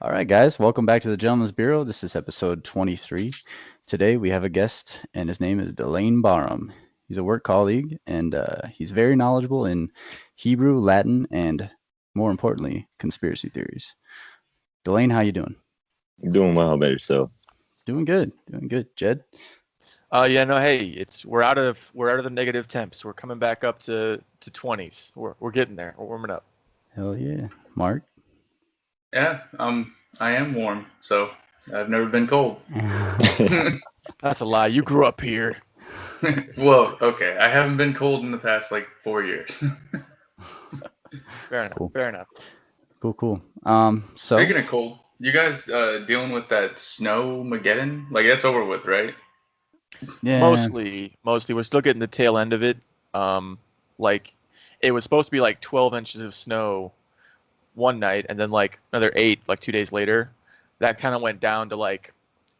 All right, guys, welcome back to the Gentleman's Bureau. This is episode 23. Today we have a guest, and his name is Delaine Barham. He's a work colleague, and he's very knowledgeable in Hebrew, Latin, and more importantly, conspiracy theories. Delaine, how you doing? Doing well about yourself. Doing good, doing good. Jed? Yeah, no, hey, we're out of the negative temps. We're coming back up to 20s. We're getting there. We're warming up. Hell yeah. Mark? Yeah, I am warm, so I've never been cold. That's a lie. You grew up here. Well, okay, I haven't been cold in the past like 4 years. Fair enough. Cool. Fair enough. Cool. So Speaking of cold, you guys dealing with that snow Mageddon? Like that's over with, right? yeah, Mostly, we're still getting the tail end of it. Like it was supposed to be like 12 inches of snow one night, and then like another 8, like 2 days later. That kind of went down to like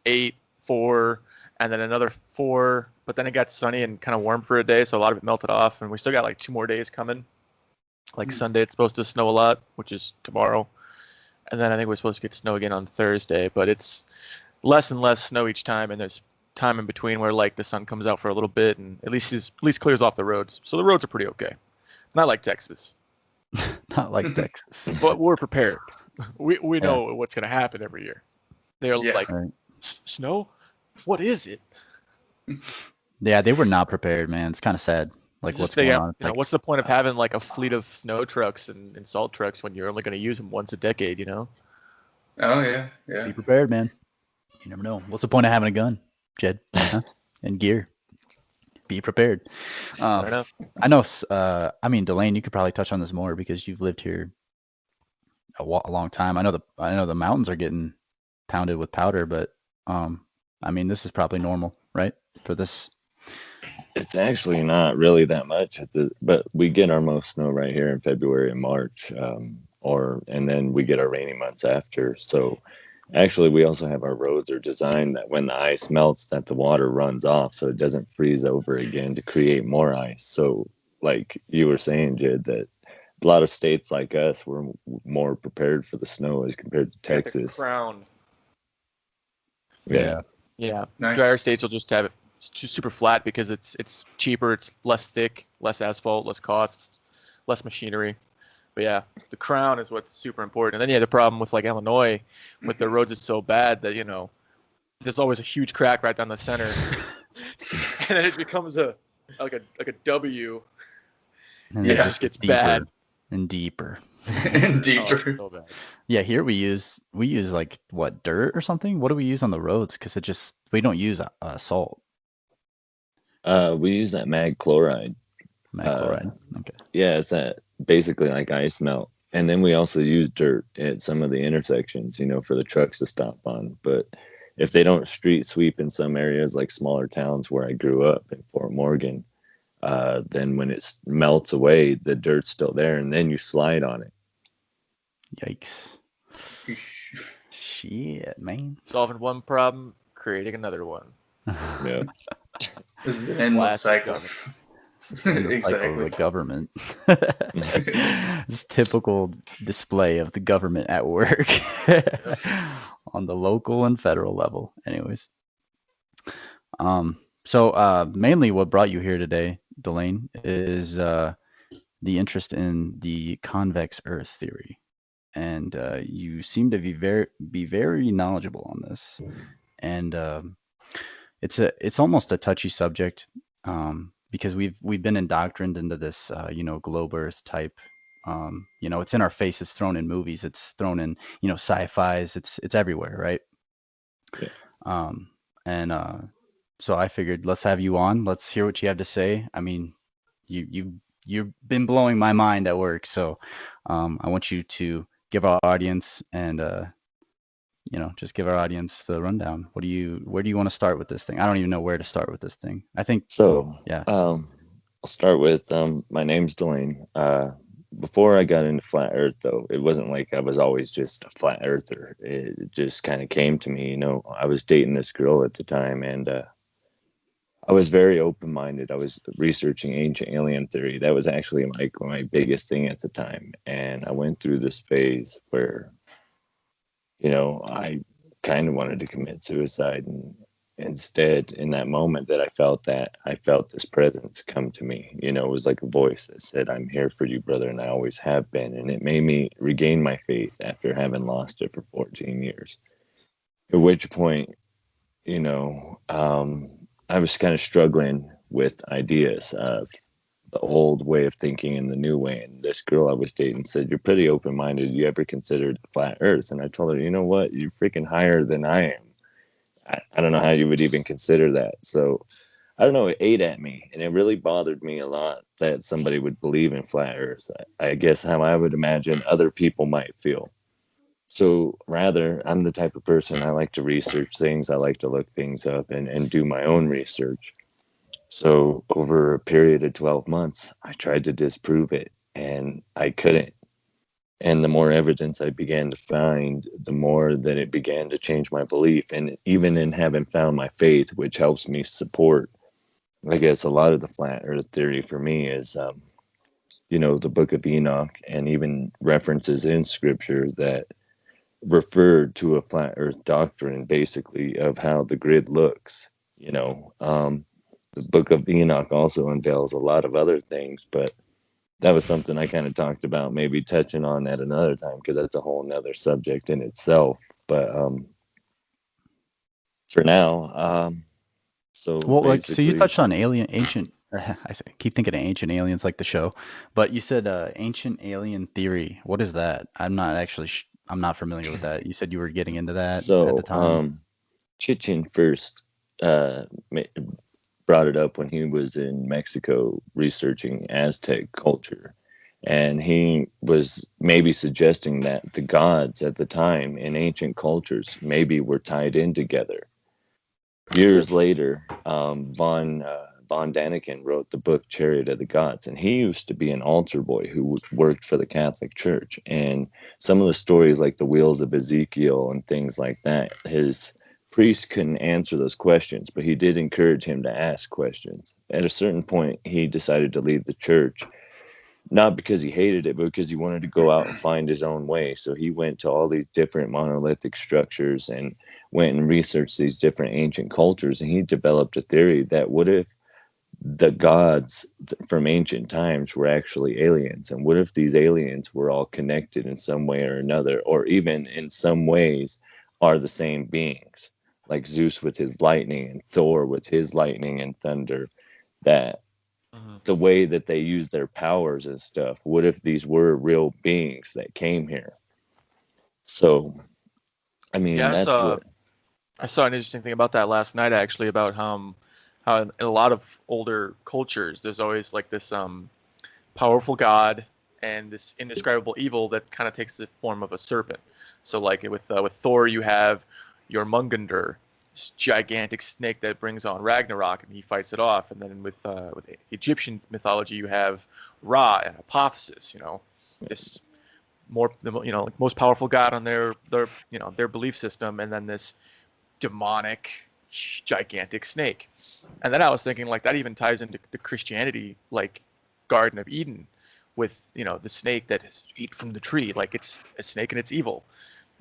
8, 4, and then another 4. But then it got sunny and kind of warm for a day, so a lot of it melted off, and we still got like 2 more days coming. Like Sunday, it's supposed to snow a lot, which is tomorrow, and then I think we're supposed to get snow again on Thursday. But it's less and less snow each time, and there's time in between where like the sun comes out for a little bit and at least clears off the roads. So the roads are pretty okay. Not like Texas, not like Texas. but we're prepared. We know what's going to happen every year. They're like, Right. Snow? What is it? Yeah, they were not prepared, man. It's kind of sad. Like what's going on? Like, what's the point of having like a fleet of snow trucks and salt trucks when you're only going to use them once a decade, you know? Oh yeah, be yeah. prepared, man. You never know. What's the point of having a gun, Jed? Huh? And gear. Be prepared. Fair enough. I know. I mean, Delaine, you could probably touch on this more because you've lived here a long time. I know the mountains are getting pounded with powder, but I mean, this is probably normal, right? For this. It's actually not really that much, but we get our most snow right here in February and March, and then we get our rainy months after. So actually, we also have our roads are designed that when the ice melts, that the water runs off, so it doesn't freeze over again to create more ice. So, like you were saying, Jid, that a lot of states like us were more prepared for the snow as compared to Got the Texas. crown. Yeah. Yeah. Nice. Drier states will just have it super flat because it's cheaper, it's less thick, less asphalt, less costs, less machinery. But yeah, the crown is what's super important. And then you have the problem with like Illinois, with the roads is so bad that there's always a huge crack right down the center, and then it becomes a W, And it it just gets deeper bad and deeper. And Oh, deeper. it's so bad. Yeah, here we use like what, dirt or something? What do we use on the roads? Because we don't use salt, We use that mag chloride. mag chloride. Okay. Yeah, it's that basically like ice melt. And then we also use dirt at some of the intersections, for the trucks to stop on. But if they don't street sweep in some areas like smaller towns where I grew up in Fort Morgan, then when it melts away, the dirt's still there, and then you slide on it. Yikes. Shit, man. Solving one problem, creating another one. Yeah. This is an endless cycle. In the cycle of the Exactly. government. This typical display of the government at work on the local and federal level. Anyways, so mainly what brought you here today, Delaine, is the interest in the convex Earth theory, and you seem to be very knowledgeable on this, and it's almost a touchy subject because we've been indoctrined into this globe Earth type. It's in our face. It's thrown in movies. It's thrown in sci-fi's. It's everywhere, right? Yeah. And so I figured let's have you on. Let's hear what you have to say. I mean, you've been blowing my mind at work, so I want you to give our audience and just give our audience the rundown. Where do you want to start with this thing? I don't even know where to start with this thing. I think So, yeah. I'll start with my name's Delaine. Before I got into flat Earth, though, it wasn't like I was always just a flat earther. It just kind of came to me. I was dating this girl at the time, and I was very open-minded. I was researching ancient alien theory. That was actually like my biggest thing at the time. And I went through this phase where I kind of wanted to commit suicide, and instead, in that moment that I felt this presence come to me. It was like a voice that said, "I'm here for you, brother," and I always have been. And it made me regain my faith after having lost it for 14 years. At which point, I was kind of struggling with ideas of the old way of thinking and the new way. And this girl I was dating said, "You're pretty open minded. You ever considered flat Earth?" And I told her, "You know what? You're freaking higher than I am. I don't know how you would even consider that." So I don't know. It ate at me, and it really bothered me a lot that somebody would believe in flat Earth. I guess how I would imagine other people might feel. So rather, I'm the type of person, I like to research things. I like to look things up and do my own research. So over a period of 12 months, I tried to disprove it and I couldn't. And the more evidence I began to find, the more that it began to change my belief. And even in having found my faith, which helps me support, I guess, a lot of the flat earth theory for me is, the book of Enoch and even references in scripture that referred to a flat earth doctrine, basically, of how the grid looks. The book of Enoch also unveils a lot of other things, but that was something I kind of talked about, maybe touching on at another time, because that's a whole nother subject in itself. But for now, so Well, like, so you basically, touched on ancient. Keep thinking of Ancient Aliens, like the show, but you said ancient alien theory. What is that? I'm not familiar with that. You said you were getting into that at the so time. Chichen first ma- brought it up when he was in Mexico researching Aztec culture. And he was maybe suggesting that the gods at the time in ancient cultures maybe were tied in together. Years later, Von Daniken wrote the book Chariot of the Gods, and he used to be an altar boy who worked for the Catholic Church. And some of the stories, like the wheels of Ezekiel and things like that, his priest couldn't answer those questions, but he did encourage him to ask questions. At a certain point, he decided to leave the church, not because he hated it, but because he wanted to go out and find his own way. So he went to all these different monolithic structures and went and researched these different ancient cultures. And he developed a theory that what if the gods from ancient times were actually aliens? And what if these aliens were all connected in some way or another, or even in some ways are the same beings, like Zeus with his lightning and Thor with his lightning and thunder, that Mhm. the way that they use their powers and stuff, what if these were real beings that came here? So, I mean, Yeah, that's what. I saw an interesting thing about that last night actually about how in a lot of older cultures there's always like this powerful god and this indescribable evil that kind of takes the form of a serpent. So like with Thor, you have Jormungandr, this gigantic snake that brings on Ragnarok, and he fights it off. And then with Egyptian mythology, you have Ra and Apotheosis. This like most powerful god on their belief system, and then this demonic gigantic snake. And then I was thinking like that even ties into the Christianity, like Garden of Eden, with the snake that is eat from the tree, like it's a snake and it's evil.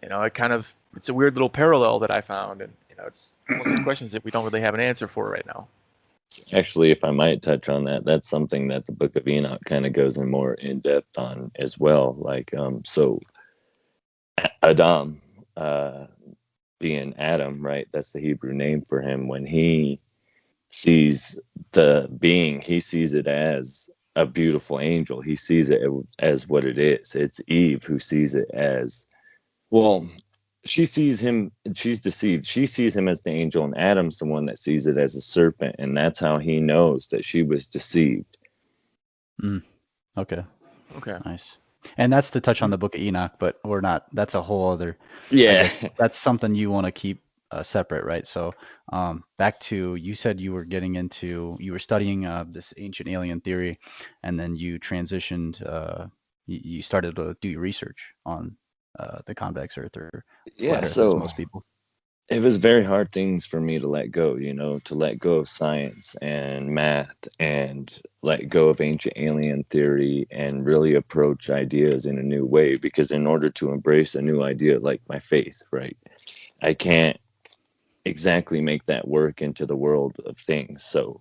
It's a weird little parallel that I found, and it's one of those questions that we don't really have an answer for right now. Actually, if I might touch on that, that's something that the Book of Enoch kind of goes in more in depth on as well. Like, so Adam, being Adam, right? That's the Hebrew name for him. When he sees the being, he sees it as a beautiful angel. He sees it as what it is. It's Eve who sees it as, well, she sees him, she's deceived. She sees him as the angel, and Adam's the one that sees it as a serpent, and that's how he knows that she was deceived. Okay, Okay. nice. And that's to touch on the Book of Enoch, but we're not. That's a whole other. I Yeah. guess that's something you want to keep separate, right? So, back to you said you were studying this ancient alien theory, and then you transitioned. You started to do your research on the convex Earth or Yeah. flat Earth, as So most people. it was very hard things for me to let go, to let go of science and math and let go of ancient alien theory and really approach ideas in a new way. Because in order to embrace a new idea like my faith, right, I can't exactly make that work into the world of things. So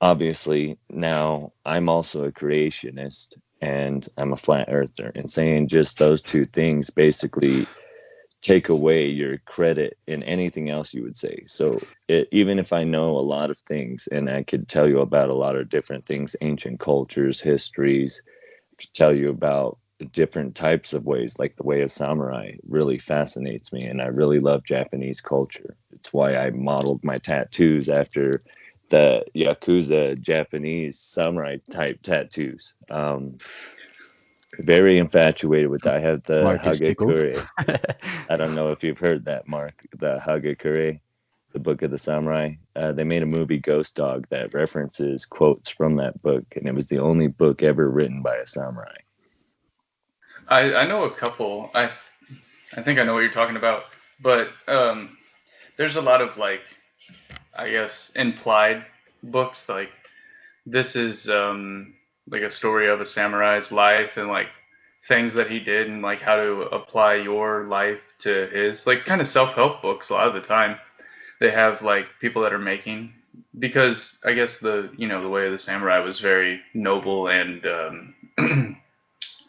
obviously now I'm also a creationist and I'm a flat earther, and saying just those two things basically take away your credit in anything else you would say. So even if I know a lot of things and I could tell you about a lot of different things, ancient cultures, histories, I could tell you about different types of ways, like the way of samurai really fascinates me. And I really love Japanese culture. It's why I modeled my tattoos after the Yakuza Japanese samurai type tattoos. Very infatuated with that. I have the Mark is tickled. Hagekure. I don't know if you've heard that, Mark. The Hagekure, the Book of the Samurai. They made a movie, Ghost Dog, that references quotes from that book, and it was the only book ever written by a samurai. I know a couple. I think I know what you're talking about, but there's a lot of like, I guess, implied books like this is like a story of a samurai's life and like things that he did and like how to apply your life to his, like kind of self-help books. A lot of the time they have like people that are making, because I guess the way of the samurai was very noble and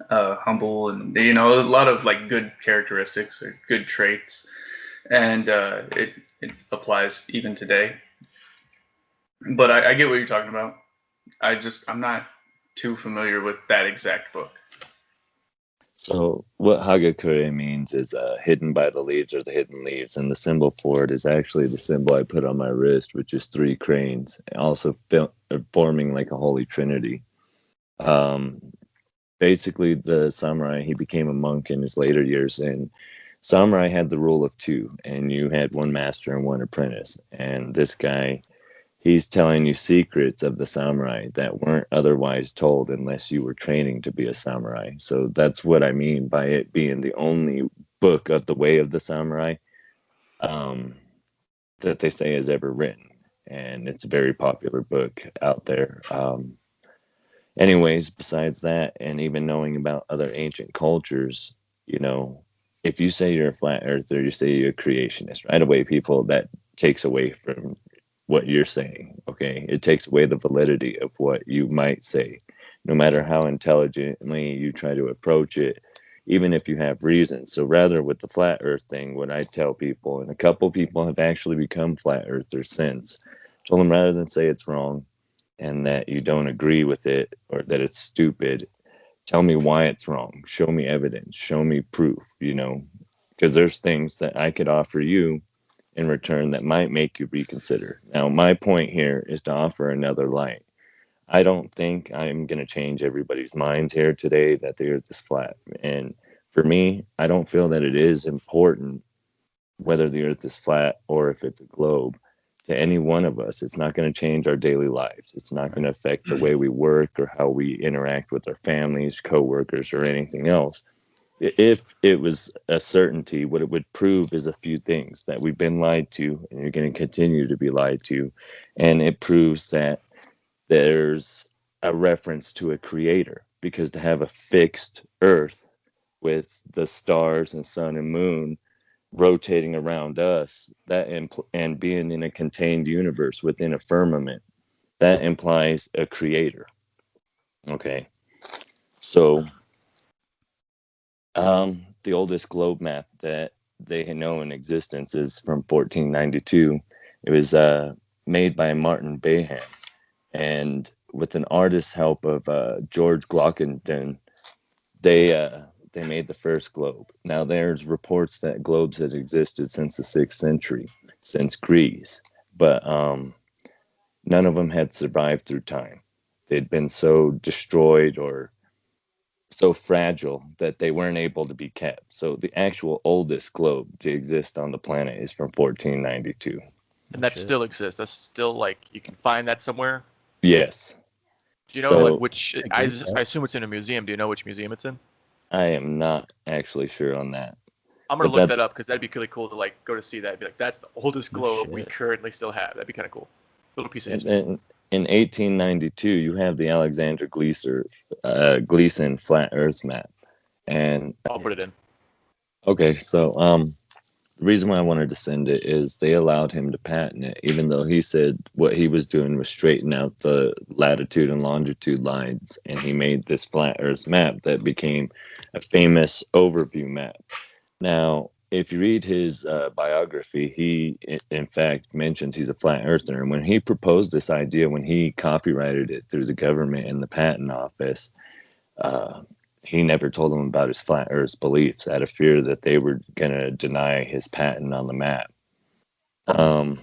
humble, and a lot of like good characteristics or good traits, and it applies even today. But I get what you're talking about. I'm not too familiar with that exact book. So what Hagakure means is hidden by the leaves, or the hidden leaves, and the symbol for it is actually the symbol I put on my wrist, which is three cranes, also forming like a holy trinity. Um, Basically, the samurai, he became a monk in his later years, and samurai had the rule of two, and you had one master and one apprentice. And this guy, he's telling you secrets of the samurai that weren't otherwise told unless you were training to be a samurai. So that's what I mean by it being the only book of the way of the samurai, um, that they say is ever written. And it's a very popular book out there. Anyways, besides that, and even knowing about other ancient cultures, if you say you're a flat earther, you say you're a creationist, right away, people, that takes away from what you're saying. Okay, it takes away the validity of what you might say, no matter how intelligently you try to approach it, even if you have reasons. So rather, with the flat earth thing, what I tell people, and a couple people have actually become flat earthers since, told them, rather than say it's wrong and that you don't agree with it or that it's stupid, tell me why it's wrong. Show me evidence, show me proof, because there's things that I could offer you in return that might make you reconsider. Now, my point here is to offer another light. I don't think I'm going to change everybody's minds here today that the earth is flat. And for me, I don't feel that it is important whether the earth is flat or if it's a globe. To any one of us, it's not going to change our daily lives. It's not going to affect the way we work or how we interact with our families, coworkers, or anything else. If it was a certainty, what it would prove is a few things: that we've been lied to and you're going to continue to be lied to. And it proves that there's a reference to a creator, because to have a fixed earth with the stars and sun and moon rotating around us, and being in a contained universe within a firmament, that implies a creator. Okay, so the oldest globe map that they know in existence is from 1492. It was made by Martin Baham, and with an artist's help of George Glockenden, they made the first globe. Now, there's reports that globes had existed since the 6th century, since Greece, but none of them had survived through time. They'd been so destroyed or so fragile that they weren't able to be kept. So the actual oldest globe to exist on the planet is from 1492. And that Shit. still exists. That's still like you can find that somewhere. Yes. Do you know like So which? I I, guess, I assume it's in a museum. Do you know which museum it's in? I am not actually sure on that. I'm gonna But look that's that up because that'd be really cool to like go to see that. Be like, that's the oldest globe we shit. currently still have. That'd be kind of cool. Little piece of in, history. in 1892. You have the Alexander Gleason flat Earth map, and I'll put it in. okay, so the reason why I wanted to send it is they allowed him to patent it, even though he said what he was doing was straighten out the latitude and longitude lines, and he made this flat Earth map that became a famous overview map. Now, if you read his biography, he in fact mentions he's a flat earther. And when he proposed this idea, when he copyrighted it through the government and the patent office, uh, he never told them about his flat earth beliefs out of fear that they were going to deny his patent on the map. Um,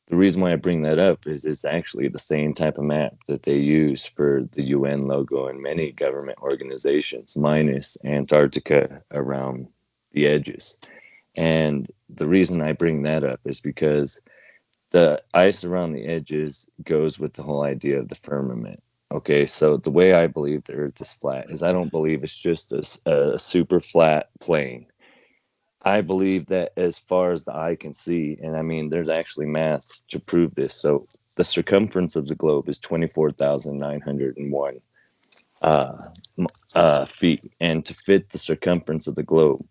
the reason why I bring that up is it's actually the same type of map that they use for the UN logo in many government organizations, minus Antarctica around the edges. And the reason I bring that up is because the ice around the edges goes with the whole idea of the firmament. Okay, so the way I believe the Earth is flat is I don't believe it's just a super flat plane. I believe that as far as the eye can see, and I mean, there's actually math to prove this. So the circumference of the globe is 24,901 feet. And to fit the circumference of the globe,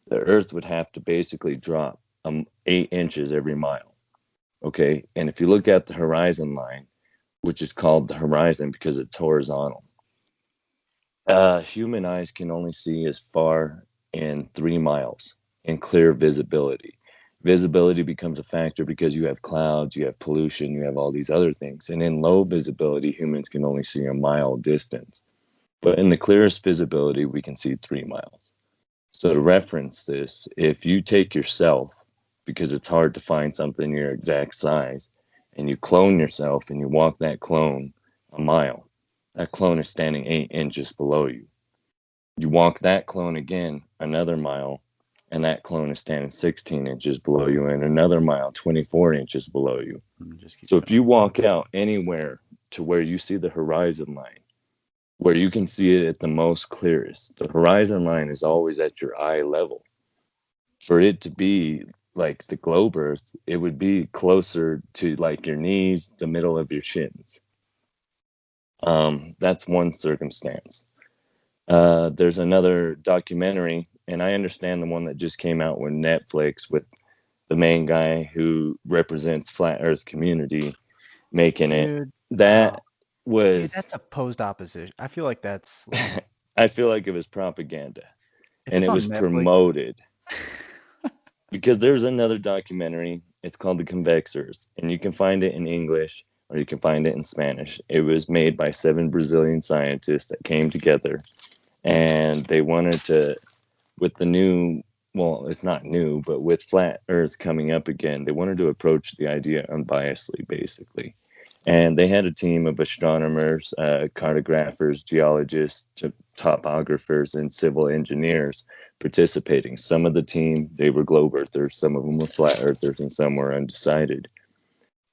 the Earth would have to basically drop 8 inches every mile. Okay. And if you look at the horizon line, which is called the horizon because it's horizontal, human eyes can only see as far in 3 miles in clear visibility. Visibility becomes a factor because you have clouds, you have pollution, you have all these other things. And in low visibility, humans can only see a mile distance. But in the clearest visibility, we can see 3 miles. So to reference this, if you take yourself, because it's hard to find something your exact size, and you clone yourself and you walk that clone a mile, that clone is standing 8 inches below you. You walk that clone again another mile, and that clone is standing 16 inches below you, and another mile, 24 inches below you. Just keep So if going. you walk out anywhere to where you see the horizon line, where you can see it at the most clearest, the horizon line is always at your eye level. For it to be like the globe Earth, it would be closer to like your knees, the middle of your shins. That's one circumstance. There's another documentary, and I understand the one that just came out with Netflix with the main guy who represents Flat Earth community making it. Dude, That dude, was, that's opposed opposition. I feel like that's like, I feel like it was propaganda, if and it's it on was Netflix. promoted because there's another documentary. It's called The Convex Earth, and you can find it in English or you can find it in Spanish. It was made by 7 Brazilian scientists that came together, and they wanted to, with the new, well, it's not new, but with flat Earth coming up again, they wanted to approach the idea unbiasedly, basically. And they had a team of astronomers, cartographers, geologists, topographers, and civil engineers participating. Some of the team, they were globe earthers, some of them were flat earthers, and some were undecided.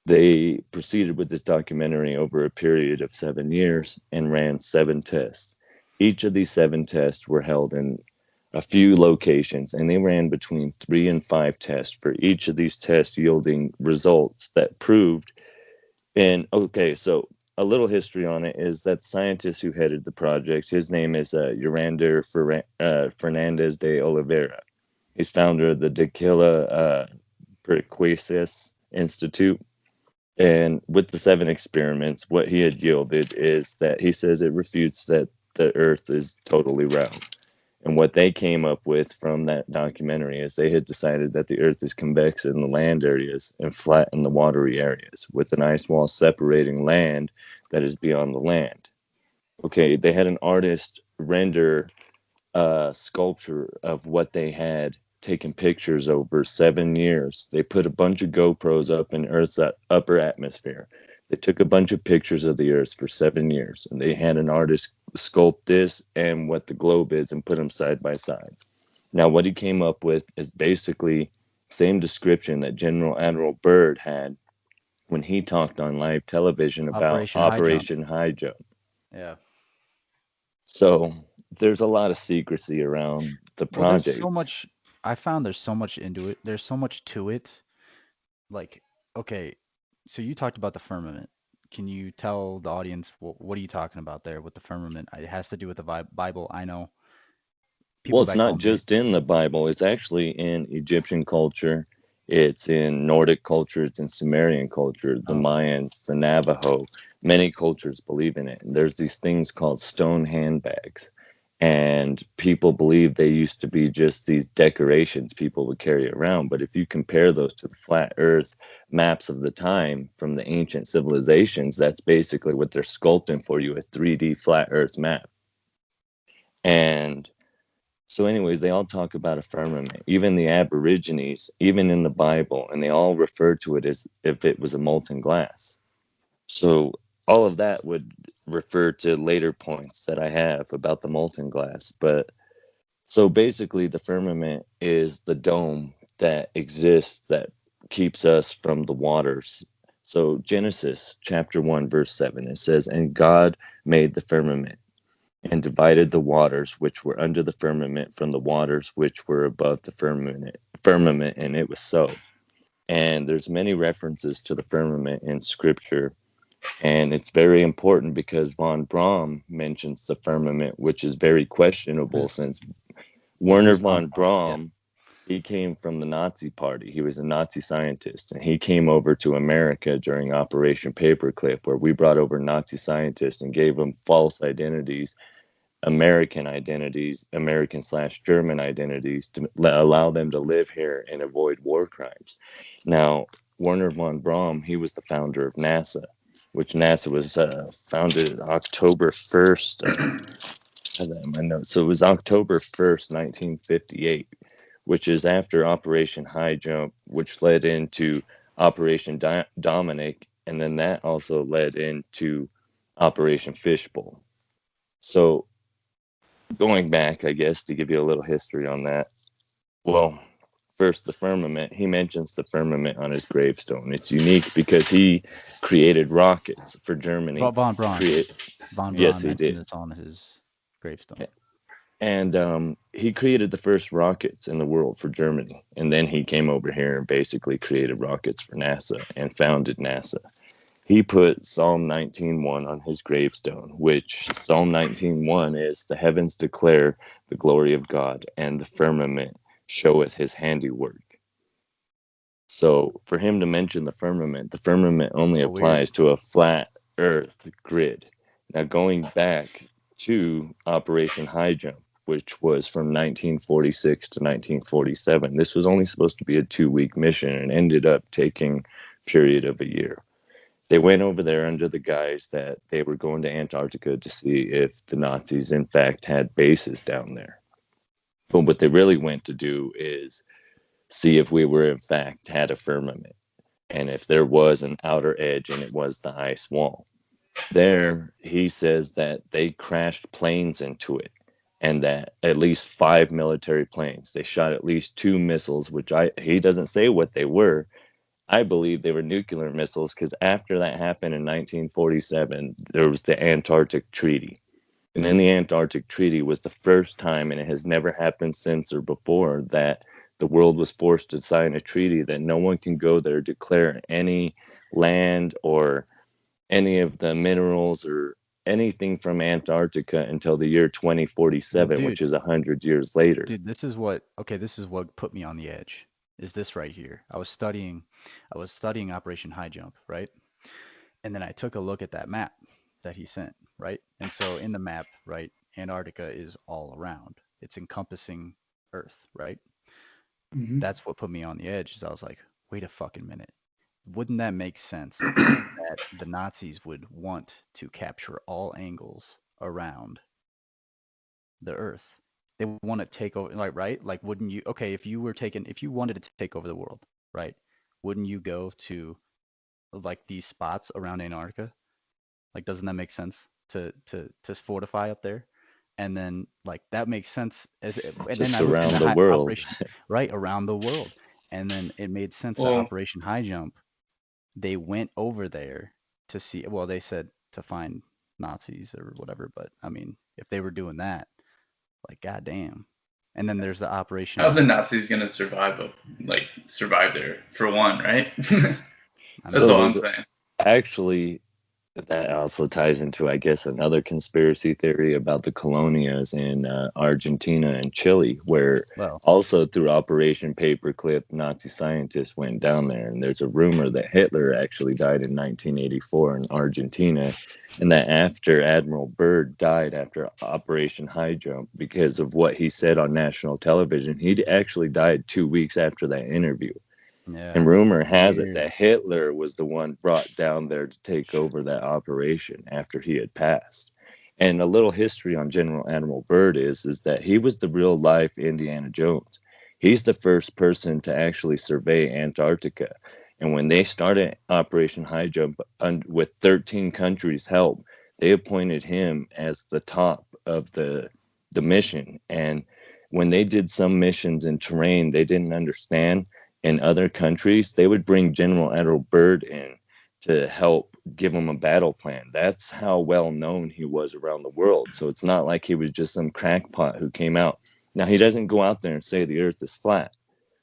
They proceeded with this documentary over a period of 7 years and ran 7 tests. Each of these 7 tests were held in a few locations, and they ran between 3 and 5 tests for each of these tests, yielding results that proved. And okay, so a little history on it is that the scientist who headed the project, his name is Urander Fernandez de Oliveira. He's founder of the Daquila Prequasis Institute. And with the 7 experiments, what he had yielded is that he says it refutes that the Earth is totally round. And what they came up with from that documentary is they had decided that the Earth is convex in the land areas and flat in the watery areas, with an ice wall separating land that is beyond the land. Okay, they had an artist render a sculpture of what they had taken pictures over 7 years. They put a bunch of GoPros up in Earth's upper atmosphere. They took a bunch of pictures of the Earth for 7 years, and they had an artist sculpt this and what the globe is and put them side by side. Now, what he came up with is basically same description that General Admiral Byrd had when he talked on live television about Operation High Jump. Yeah. So there's a lot of secrecy around the Well, there's project. so much I found there's so much into it. There's so much to it. Like, okay, so you talked about the firmament. Can you tell the audience what are you talking about there with the firmament? It has to do with the Bible. I know Well, people it's back not home. just in the Bible, it's actually in Egyptian culture, it's in Nordic culture, it's in Sumerian culture, the Oh, Mayans, the Navajo. Many cultures believe in it. And there's these things called stone handbags. And people believe they used to be just these decorations people would carry around. But if you compare those to the flat earth maps of the time from the ancient civilizations, that's basically what they're sculpting for you, a 3D flat earth map. And so, anyways, they all talk about a firmament, even the Aborigines, even in the Bible, and they all refer to it as if it was a molten glass. So, all of that would refer to later points that I have about the molten glass. But so basically, the firmament is the dome that exists that keeps us from the waters. So, Genesis chapter 1, verse 7, it says, "And God made the firmament and divided the waters which were under the firmament from the waters which were above the firmament, and it was so." And there's many references to the firmament in scripture, and it's very important because von Braun mentions the firmament, which is very questionable who's since Werner who's Von von Braun? Yeah. Braun, he came from the Nazi party. He was a Nazi scientist, and he came over to America during Operation Paperclip, where we brought over Nazi scientists and gave them false identities, American slash German identities, to allow them to live here and avoid war crimes. Now, Werner von Braun, he was the founder of NASA, which NASA was founded October 1st. I have that in my notes. So it was October 1st, 1958, which is after Operation High Jump, which led into Operation Dominic, and then that also led into Operation Fishbowl. So going back, I guess, to give you a little history on that. Well, first, the firmament. He mentions the firmament on his gravestone. It's unique because he created rockets for Germany. Von Braun. Create, Von yes, Braun he mentioned did. this on his gravestone. And he created the first rockets in the world for Germany. And then he came over here and basically created rockets for NASA and founded NASA. He put Psalm 19:1 on his gravestone, which Psalm 19:1 is, "The heavens declare the glory of God, and the firmament showeth his handiwork." So for him to mention the firmament only So weird. applies to a flat earth grid. Now going back to Operation High Jump, which was from 1946 to 1947, this was only supposed to be a 2-week mission and ended up taking a period of a year. They went over there under the guise that they were going to Antarctica to see if the Nazis, in fact, had bases down there. But what they really went to do is see if we were, in fact, had a firmament and if there was an outer edge and it was the ice wall. There, he says that they crashed planes into it and that at least 5 military planes, they shot at least 2 missiles, which he doesn't say what they were. I believe they were nuclear missiles because after that happened in 1947, there was the Antarctic Treaty. And in the Antarctic Treaty was the first time, and it has never happened since or before, that the world was forced to sign a treaty that no one can go there, declare any land or any of the minerals or anything from Antarctica until the year Well, 2047, which dude, is 100 years later. this is what put me on the edge. Is this right here? I was studying Operation High Jump, right? And then I took a look at that map that he sent, right? And so in the map, right, Antarctica is all around. It's encompassing Earth, right? Mhm. That's what put me on the edge. Is I was like, wait a fucking minute. Wouldn't that make sense that the Nazis would want to capture all angles around the Earth? They would want to take over, like, right? Like, wouldn't you? Okay, if you wanted to take over the world, right? Wouldn't you go to like these spots around Antarctica? Like, doesn't that make sense to fortify up there? And then like that makes sense and To then I looked into surround the world. Operation right around the world, and then it made sense that Well, Operation High Jump, they went over there to see. Well, they said to find Nazis or whatever, but I mean, if they were doing that, like, goddamn. And then there's the operation. How are the Nazis gonna survive there for one, right? That's So all I'm there's saying. actually that also ties into, I guess, another conspiracy theory about the colonias in Argentina and Chile, where Well, also through Operation Paperclip, Nazi scientists went down there. And there's a rumor that Hitler actually died in 1984 in Argentina, and that after Admiral Byrd died after Operation High Jump because of what he said on national television, he actually died 2 weeks after that interview. yeah. And rumor has it Weird. that Hitler was the one brought down there to take over that operation after he had passed. And a little history on General Admiral Byrd is that he was the real life Indiana Jones. He's the first person to actually survey Antarctica. And when they started Operation High Jump with 13 countries' help, they appointed him as the top of the mission. And when they did some missions in terrain they didn't understand, in other countries, they would bring General Admiral Byrd in to help give them a battle plan. That's how well known he was around the world. So it's not like he was just some crackpot who came out. Now, he doesn't go out there and say the earth is flat.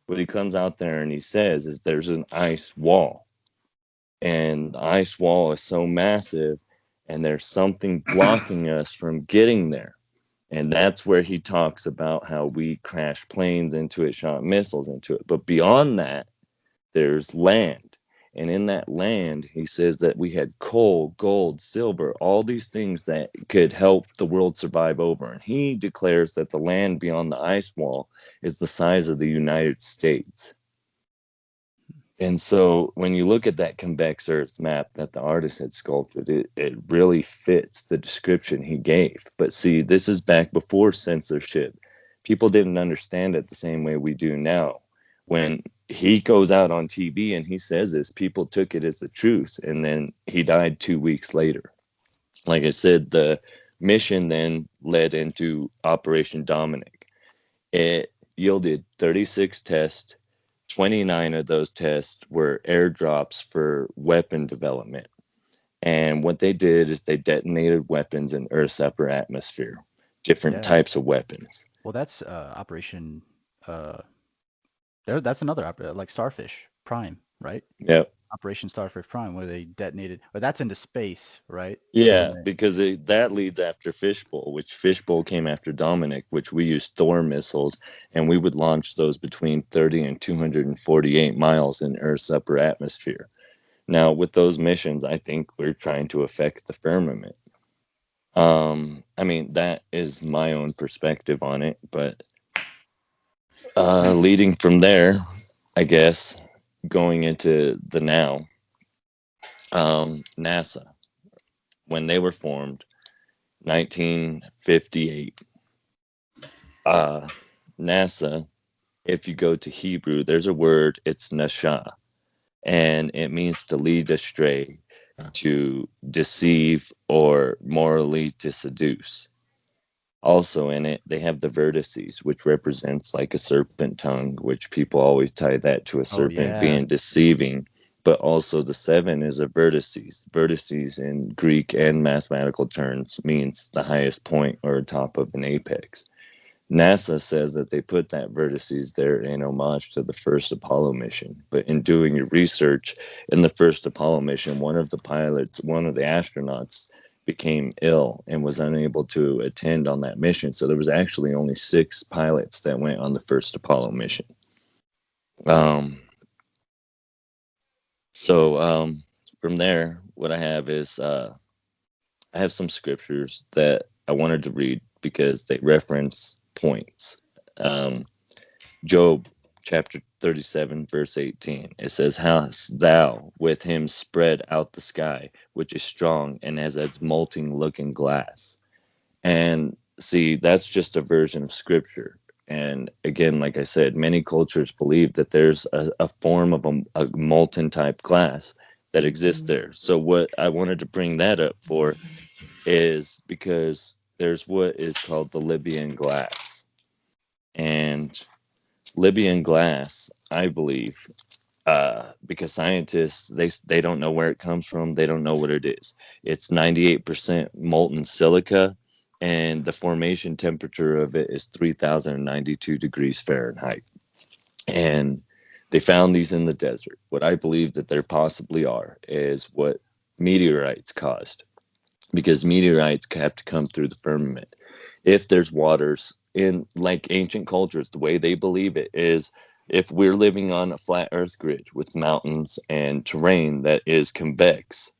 What he comes out there and he says is there's an ice wall. And the ice wall is so massive, and there's something blocking us from getting there. And that's where he talks about how we crashed planes into it, shot missiles into it. But beyond that, there's land. And in that land, he says that we had coal, gold, silver, all these things that could help the world survive over. And he declares that the land beyond the ice wall is the size of the United States. And so when you look at that convex Earth map that the artist had sculpted, it really fits the description he gave. But see, this is back before censorship. People didn't understand it the same way we do now. When he goes out on TV and he says this, people took it as the truth. And then he died 2 weeks later. Like I said, the mission then led into Operation Dominic. It yielded 36 tests. 29 of those tests were airdrops for weapon development. And what they did is they detonated weapons in Earth's upper atmosphere, different Yeah. types of weapons. Well, that's Operation. That's another like Starfish Prime, right? Yep. Operation Starfish Prime, where they detonated, or that's into space, right? Yeah, because that leads after Fishbowl, which Fishbowl came after Dominic, which we used Thor missiles, and we would launch those between 30 and 248 miles in Earth's upper atmosphere. Now, with those missions, I think we're trying to affect the firmament. I mean, that is my own perspective on it, but leading from there, I guess, going into the now, NASA, when they were formed, 1958, NASA, if you go to Hebrew, there's a word, it's nasha, and it means to lead astray, to deceive, or morally to seduce. Also in it, they have the vertices, which represents like a serpent tongue, which people always tie that to a serpent yeah. being deceiving. But also the 7 is a vertices. Vertices in Greek and mathematical terms means the highest point or top of an apex. NASA says that they put that vertices there in homage to the first Apollo mission. But in doing your research in the first Apollo mission, one of the astronauts, became ill and was unable to attend on that mission. So there was actually only 6 pilots that went on the first Apollo mission. From there, what I have is I have some scriptures that I wanted to read because they reference points. Job chapter 37, verse 18. It says, "Hast thou with him spread out the sky, which is strong and has its molten looking glass?" And see, that's just a version of scripture. And again, like I said, many cultures believe that there's a form of a molten type glass that exists there. So what I wanted to bring that up for is because there's what is called the Libyan glass. And Libyan glass, I believe, because scientists they don't know where it comes from, they don't know what it is. It's 98% molten silica, and the formation temperature of it is 3,092 degrees Fahrenheit. And they found these in the desert. What I believe that there possibly are is what meteorites caused, because meteorites have to come through the firmament. If there's waters in, like, ancient cultures, the way they believe it is, if we're living on a flat earth grid with mountains and terrain that is convex,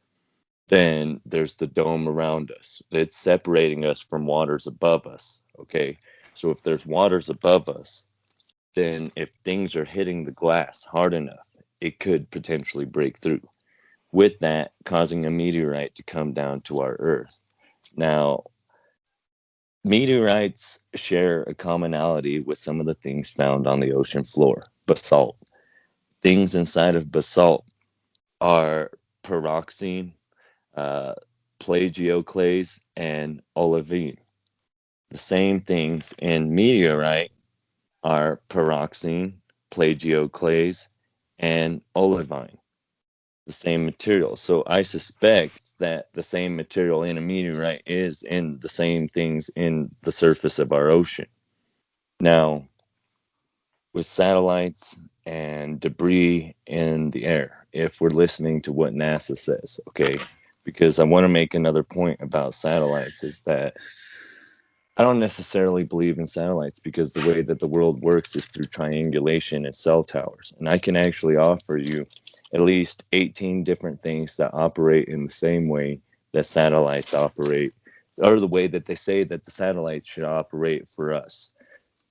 then there's the dome around us. It's separating us from waters above us. Okay. So if there's waters above us, then if things are hitting the glass hard enough, it could potentially break through. With that, causing a meteorite to come down to our Earth. Now, meteorites share a commonality with some of the things found on the ocean floor. Basalt. Things inside of basalt are pyroxene, uh, plagioclase, and olivine. The same things in meteorite are pyroxene, plagioclase, and olivine, the same material. So I suspect that the same material in a meteorite is in the same things in the surface of our ocean. Now, with satellites and debris in the air, if we're listening to what NASA says, okay, because I want to make another point about satellites is that I don't necessarily believe in satellites, because the way that the world works is through triangulation and cell towers. And I can actually offer you at least 18 different things that operate in the same way that satellites operate, or the way that they say that the satellites should operate for us.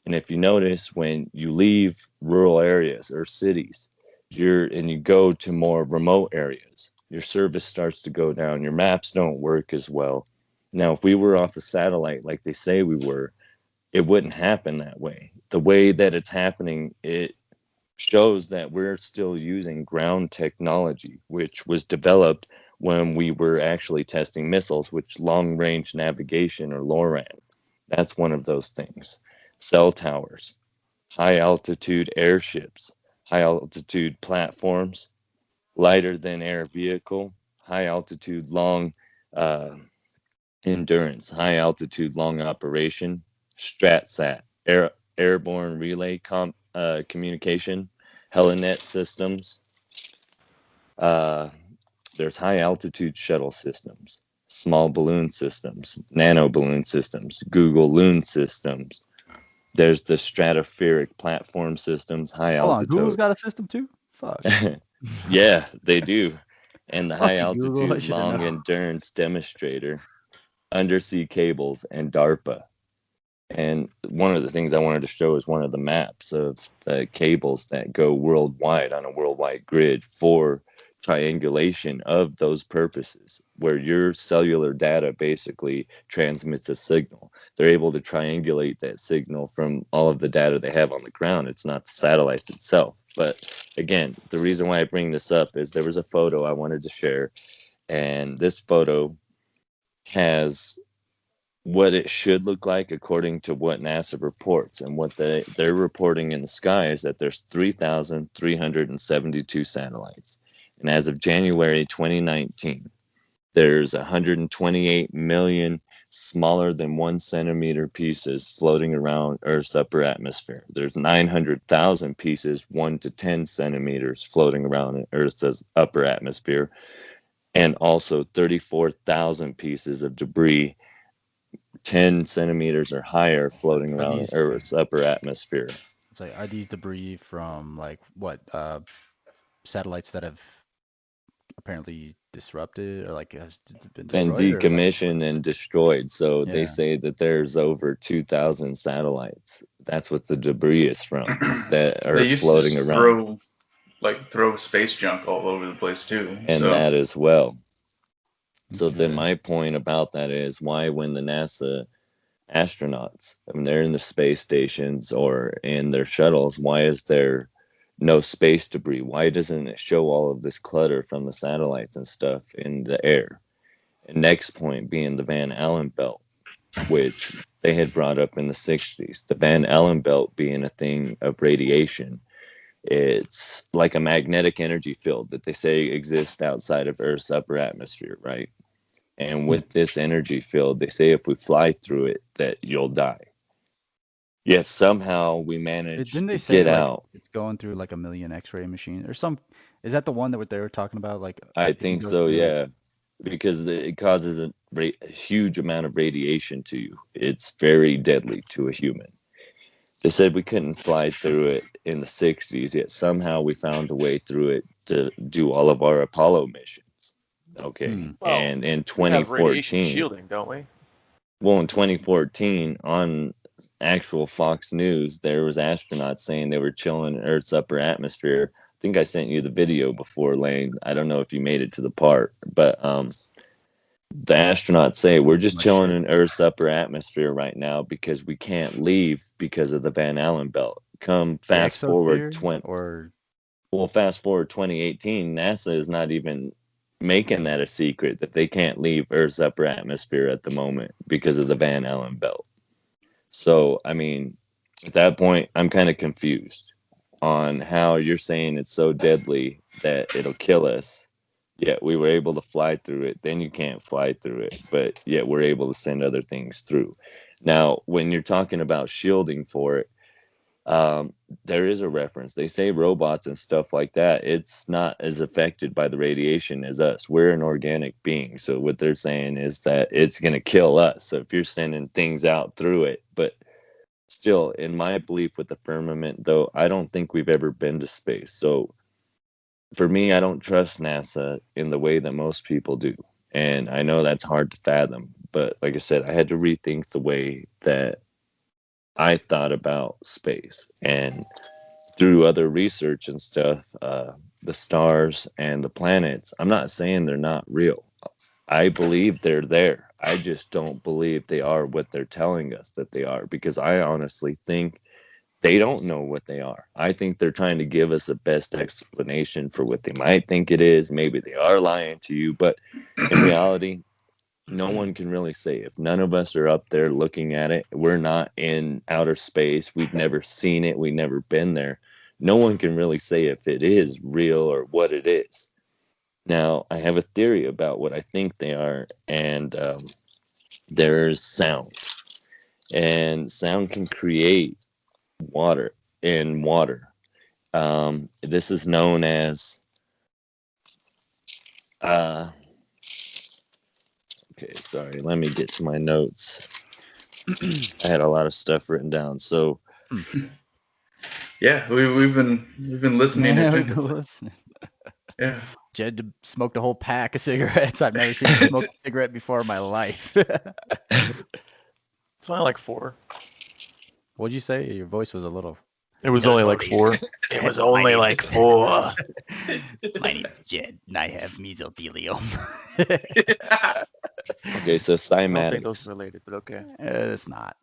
And if you notice, when you leave rural areas or cities, and you go to more remote areas, your service starts to go down. Your maps don't work as well. Now, if we were off a satellite like they say we were, it wouldn't happen that way. The way that it's happening, it shows that we're still using ground technology, which was developed when we were actually testing missiles, which long range navigation, or LORAN. That's one of those things. Cell towers, high altitude airships, high altitude platforms, lighter than air vehicle, high altitude long uh, endurance, high altitude long operation, StratSat, airborne relay communication, Helinet systems. Uh, there's high altitude shuttle systems, small balloon systems, nano balloon systems, Google Loon systems. There's the stratospheric platform systems, high Hold on, Google's altitude. got a system too? Fuck. Yeah, they do. And the Fuck high you, Google. I altitude should have long known. endurance demonstrator, undersea cables, and DARPA. And one of the things I wanted to show is one of the maps of the cables that go worldwide on a worldwide grid for triangulation of those purposes, where your cellular data basically transmits a signal. They're able to triangulate that signal from all of the data they have on the ground. It's not the satellites itself. But again, the reason why I bring this up is there was a photo I wanted to share, and this photo has what it should look like according to what NASA reports. And what they're reporting in the sky is that there's 3,372 satellites. And as of January 2019, there's 128 million smaller than 1 centimeter pieces floating around Earth's upper atmosphere. There's 900,000 pieces 1 to 10 centimeters floating around Earth's upper atmosphere, and also 34,000 pieces of debris 10 centimeters or higher floating around in Earth's upper atmosphere. It's like, are these debris from like what satellites that have apparently disrupted or like has been Been destroyed, or like decommissioned and destroyed. So they yeah. say that there's over 2,000 satellites. That's what the debris is from that They are used to floating just around. throw space junk all over the place too. And So that as well. So then Okay. my point about that is, why, when the NASA astronauts, I mean, they're in the space stations or in their shuttles, why is there no space debris? Why doesn't it show all of this clutter from the satellites and stuff in the air? And next point being the Van Allen belt, which they had brought up in the 60s. The Van Allen belt being a thing of radiation. It's like a magnetic energy field that they say exists outside of Earth's upper atmosphere, right? And with this energy field, they say if we fly through it, that you'll die. Yet somehow we managed Didn't they to say get like out. it's going through like a million X-ray machines or some? Is that the one that what they were talking about? Like I if you think go so, through it, yeah, because it causes a huge amount of radiation to you. It's very deadly to a human. They said we couldn't fly through it in the 60s, yet somehow we found a way through it to do all of our Apollo missions. Okay. Well, And in we have radiation 2014, shielding, don't we? well, in 2014, on actual Fox News, there was astronauts saying they were chilling in Earth's upper atmosphere. I think I sent you the video before, Lane. I don't know if you made it to the part, but the astronauts say we're just my chilling shit. in Earth's upper atmosphere right now because we can't leave because of the Van Allen belt. Come The fast forward exosphere or 2018, NASA is not even making that a secret that they can't leave Earth's upper atmosphere at the moment because of the Van Allen belt. So, I mean, at that point, I'm kind of confused on how you're saying it's so deadly that it'll kill us. Yet we were able to fly through it. Then you can't fly through it, but yet we're able to send other things through. Now, when you're talking about shielding for it, there is a reference. They say robots and stuff like that, it's not as affected by the radiation as us. We're an organic being. So what they're saying is that it's going to kill us. So if you're sending things out through it, but still, in my belief with the firmament, though, I don't think we've ever been to space. So for me, I don't trust NASA in the way that most people do. And I know that's hard to fathom. But like I said, I had to rethink the way that I thought about space. And through other research and stuff, the stars and the planets, I'm not saying they're not real. I believe they're there. I just don't believe they are what they're telling us that they are because I honestly think they don't know what they are. I think they're trying to give us the best explanation for what they might think it is. Maybe they are lying to you, but in reality, no one can really say. If none of us are up there looking at it, we're not in outer space, we've never seen it, we've never been there. No one can really say if it is real or what it is. Now, I have a theory about what I think they are, and there's sound. And sound can create water in water. This is known as okay, sorry, let me get to my notes. I had a lot of stuff written down. So Yeah, we've been listening man, we've been attentively. listening. Yeah. Jed smoked a whole pack of cigarettes. I've never seen him smoke a cigarette before in my life. It's only like 4. What'd you say? Your voice was a little. It was only like 4. It was only like 4. My name is Jed, and I have mesothelioma. okay, so I don't think those cymatics. are related, but okay. It's not.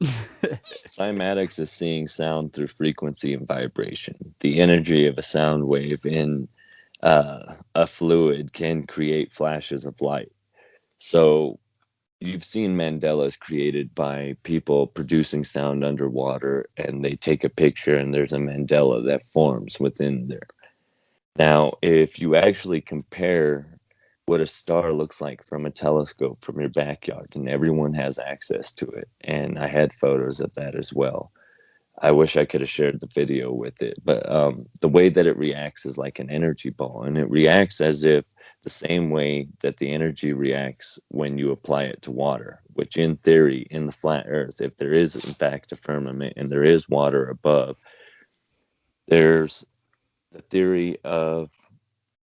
Cymatics is seeing sound through frequency and vibration. The energy of a sound wave in a fluid can create flashes of light. So you've seen Mandalas created by people producing sound underwater, and they take a picture, and there's a Mandela that forms within there. Now, if you actually compare what a star looks like from a telescope from your backyard, and everyone has access to it, and I had photos of that as well. I wish I could have shared the video with it, but the way that it reacts is like an energy ball, and it reacts as if the same way that the energy reacts when you apply it to water, which in theory, in the flat earth, if there is in fact a firmament and there is water above, there's the theory of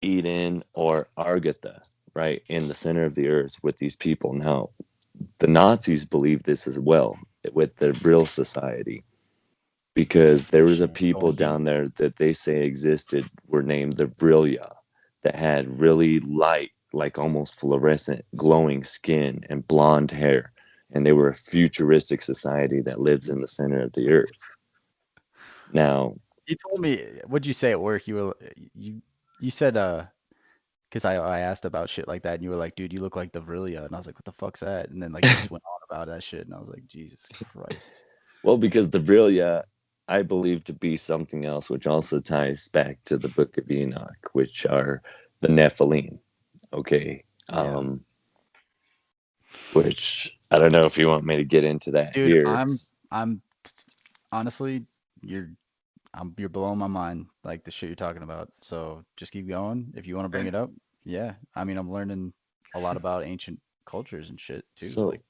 Eden or Argatha, right, in the center of the earth with these people. Now, the Nazis believe this as well with the Brill Society because there was a people down there that they say existed were named the Vrilya that had really light, like almost fluorescent, glowing skin and blonde hair. And they were a futuristic society that lives in the center of the earth. Now, You told me, what'd you say at work? You said because I asked about shit like that, and you were like, dude, you look like the Vrillia, and I was like, what the fuck's that? And then like you just went on about that shit, and I was like, Jesus Christ. well, because the Vrilya I believe to be something else, which also ties back to the Book of Enoch, which are the Nephilim. Okay. Yeah. which I don't know if you want me to get into that Dude, here. I'm honestly, you're blowing my mind, like the shit you're talking about. So just keep going. If you want to bring it up, yeah. I mean, I'm learning a lot about ancient cultures and shit too. So, Like,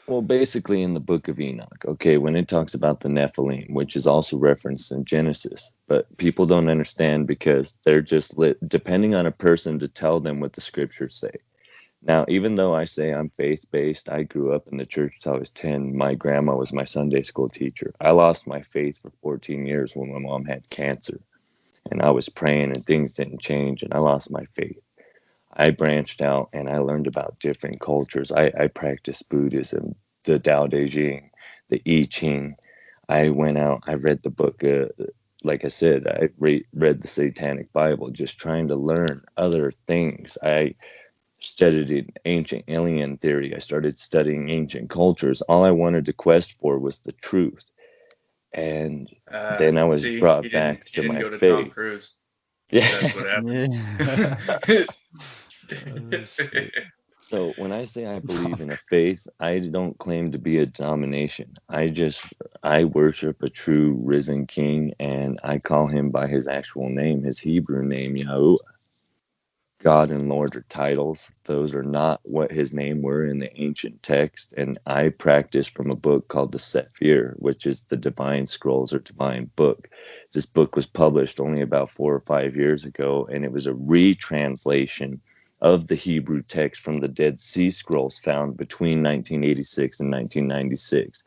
well, basically in the book of Enoch, okay, when it talks about the Nephilim, which is also referenced in Genesis, but people don't understand because they're just depending on a person to tell them what the scriptures say. Now, even though I say I'm faith-based, I grew up in the church till I was 10. My grandma was my Sunday school teacher. I lost my faith for 14 years when my mom had cancer, and I was praying and things didn't change, and I lost my faith. I branched out and I learned about different cultures. I practiced Buddhism, the Tao Te Ching, the I Ching. I went out, I read the book, like I said, I read the Satanic Bible, just trying to learn other things. I studied ancient alien theory. I started studying ancient cultures. All I wanted to quest for was the truth. And then I was See, brought back he to didn't my go to Tom faith. Cruise. Yeah. That's what yeah. happened. Oh, shit. So when I say I believe in a faith, I don't claim to be a denomination. I worship a true risen king and I call him by his actual name, his Hebrew name, Yahuwah. God and Lord are titles. Those are not what his name were in the ancient text. And I practice from a book called the Sephir, which is the divine scrolls or divine book. This book was published only about 4 or 5 years ago, and it was a retranslation of the Hebrew text from the Dead Sea Scrolls found between 1986 and 1996.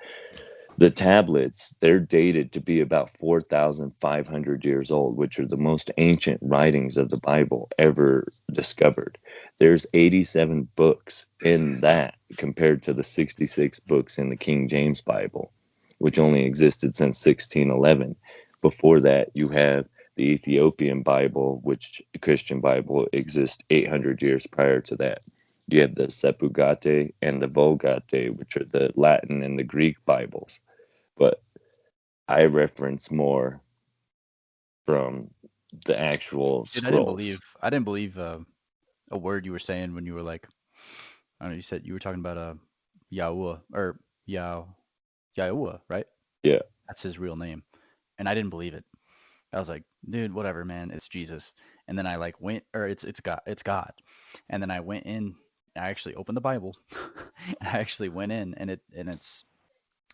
The tablets, they're dated to be about 4,500 years old, which are the most ancient writings of the Bible ever discovered. There's 87 books in that compared to the 66 books in the King James Bible, which only existed since 1611. Before that, you have the Ethiopian Bible, which Christian Bible exists 800 years prior to that. You have the Septuagint and the Vulgate, which are the Latin and the Greek Bibles, but I reference more from the actual Dude, scrolls. I didn't believe a word you were saying when you were like, I don't know, you said you were talking about Yahuwah or Yah Yahuwah, right? Yeah, That's his real name. And I didn't believe it. I was like, dude, whatever, man, it's Jesus. And then I like went, or it's God. And then I went in, I actually opened the Bible. I actually went in and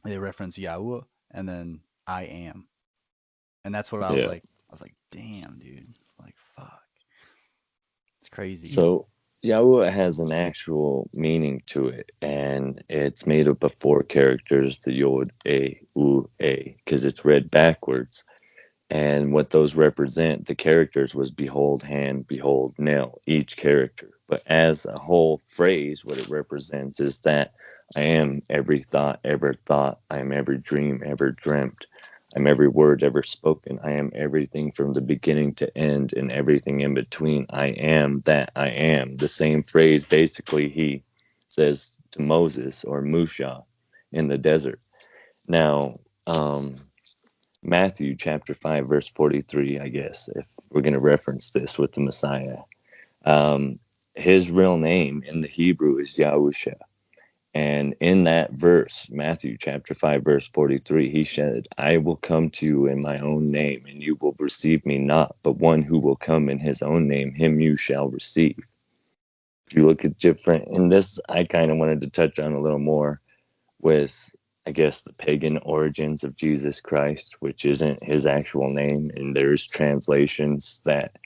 they reference Yahuwah and then I am. And that's what yeah. I was like, damn, dude. Like, fuck. It's crazy. So Yahweh has an actual meaning to it, and it's made up of four characters: the Yod, A, U, A, because it's read backwards. And what those represent, the characters, was behold hand, behold nail, each character. But as a whole phrase, what it represents is that I am every thought ever thought, I am every dream ever dreamt, I'm every word ever spoken, I am everything from the beginning to end and everything in between. I am that I am. The same phrase basically he says to Moses or Musha in the desert. Now, Matthew chapter 5, verse 43, I guess, if we're going to reference this with the Messiah. His real name in the Hebrew is Yahusha. And in that verse, Matthew chapter 5, verse 43, he said, I will come to you in my own name, and you will receive me not, but one who will come in his own name, him you shall receive. If you look at different, in this, I kind of wanted to touch on a little more with, I guess, the pagan origins of Jesus Christ, which isn't his actual name. And there's translations that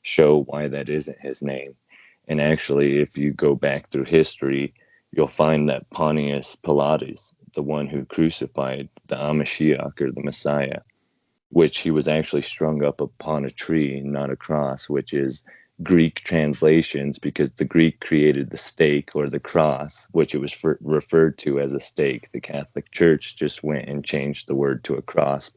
show why that isn't his name. And actually, if you go back through history, you'll find that Pontius Pilatus, the one who crucified the Amashiach or the Messiah, which he was actually strung up upon a tree, not a cross, which is Greek translations because the Greek created the stake or the cross, which it was referred to as a stake. The Catholic Church just went and changed the word to a cross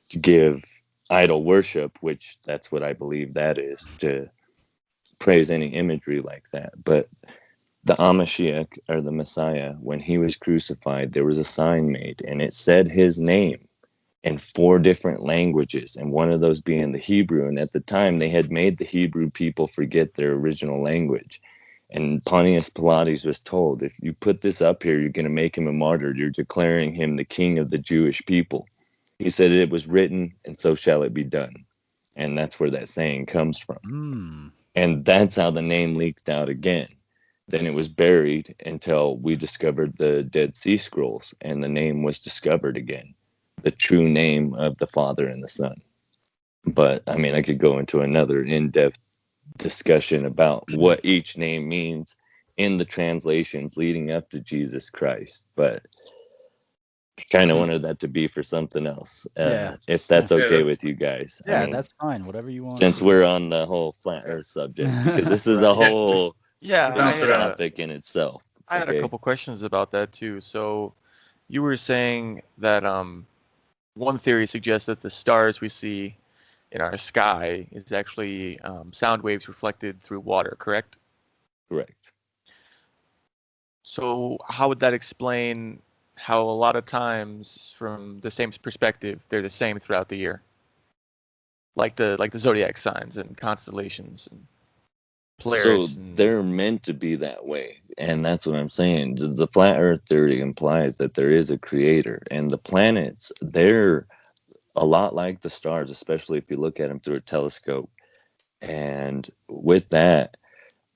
to give idol worship, which that's what I believe that is, to praise any imagery like that. But the Amashiach or the Messiah, when he was crucified, there was a sign made and it said his name in four different languages, and one of those being the Hebrew. And at the time, they had made the Hebrew people forget their original language. And Pontius Pilatus was told, if you put this up here, you're going to make him a martyr. You're declaring him the king of the Jewish people. He said, it was written, and so shall it be done. And that's where that saying comes from. Mm. And that's how the name leaked out again. Then it was buried until we discovered the Dead Sea Scrolls, and the name was discovered again, the true name of the Father and the Son. But I mean, I could go into another in-depth discussion about what each name means in the translations leading up to Jesus Christ, but kind of wanted that to be for something else. Yeah. If that's Yeah, okay that's with you guys. I Yeah, mean, that's fine. Whatever you want. since we're on the whole flat Earth subject, because this is a Right. whole Yeah, bounce around. topic in itself. I had a Okay. couple questions about that too. So you were saying that one theory suggests that the stars we see in our sky is actually sound waves reflected through water, correct? Correct. So how would that explain how a lot of times from the same perspective they're the same throughout the year? Like the zodiac signs and constellations and Polaris. So And, they're meant to be that way. And that's what I'm saying. The flat Earth theory implies that there is a creator, and the planets, they're a lot like the stars, especially if you look at them through a telescope. And with that,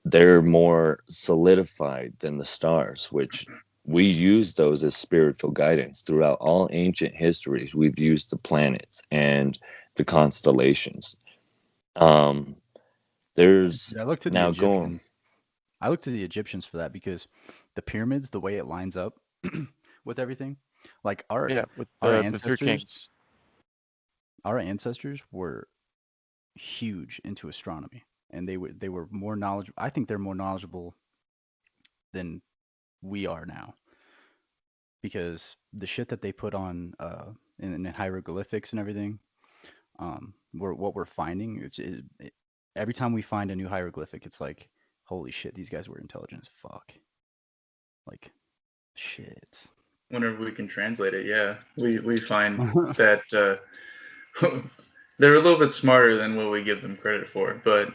they're more solidified than the stars, which we use those as spiritual guidance throughout all ancient histories. We've used the planets and the constellations. There's I looked to the now Egyptians. going. I looked to the Egyptians for that because the pyramids, the way it lines up with everything, like yeah, with our the three kings. ancestors were huge into astronomy, and they were more knowledgeable. I think they're more knowledgeable than we are now, because the shit that they put on in hieroglyphics and everything, what we're finding, every time we find a new hieroglyphic, it's like, holy shit, these guys were intelligent as fuck. Like, shit. Whenever we can translate it, yeah, we find that they're a little bit smarter than what we give them credit for. But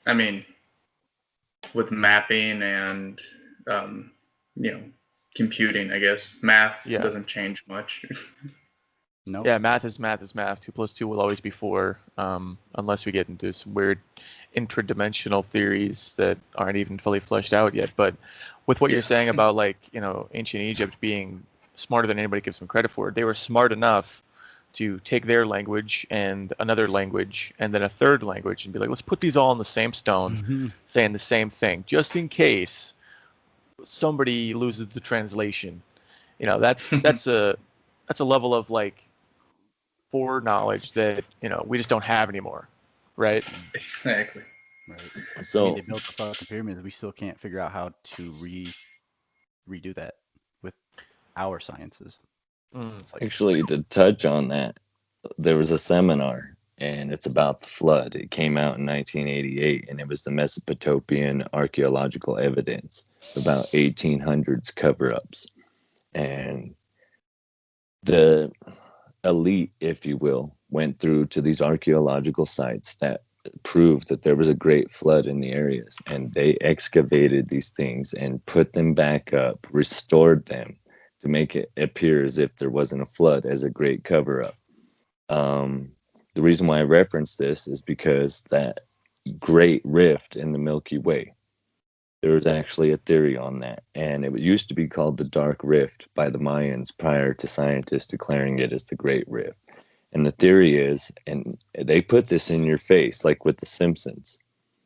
I mean, with mapping and you know, computing, I guess math Yeah. doesn't change much. Nope. Yeah, math is math is math. 2 + 2 will always be 4, unless we get into some weird intradimensional theories that aren't even fully fleshed out yet. But with what you're saying about, like, ancient Egypt being smarter than anybody gives them credit for, they were smart enough to take their language and another language and then a third language and be like, let's put these all on the same stone, saying the same thing, just in case somebody loses the translation. That's a level of, like, foreknowledge that we just don't have anymore, right? Exactly. Right. So I mean, they built the fucking pyramids. We still can't figure out how to redo that with our sciences. It's like, actually, to touch on that, there was a seminar, and it's about the flood. It came out in 1988, and it was the Mesopotamian archaeological evidence, about 1800s cover-ups. And the elite, if you will, went through to these archaeological sites that proved that there was a great flood in the areas, and they excavated these things and put them back up, restored them to make it appear as if there wasn't a flood, as a great cover-up. The reason why I reference this is because that great rift in the Milky Way, there was actually a theory on that, and it used to be called the Dark Rift by the Mayans prior to scientists declaring it as the Great Rift. And the theory is, and they put this in your face, like with The Simpsons.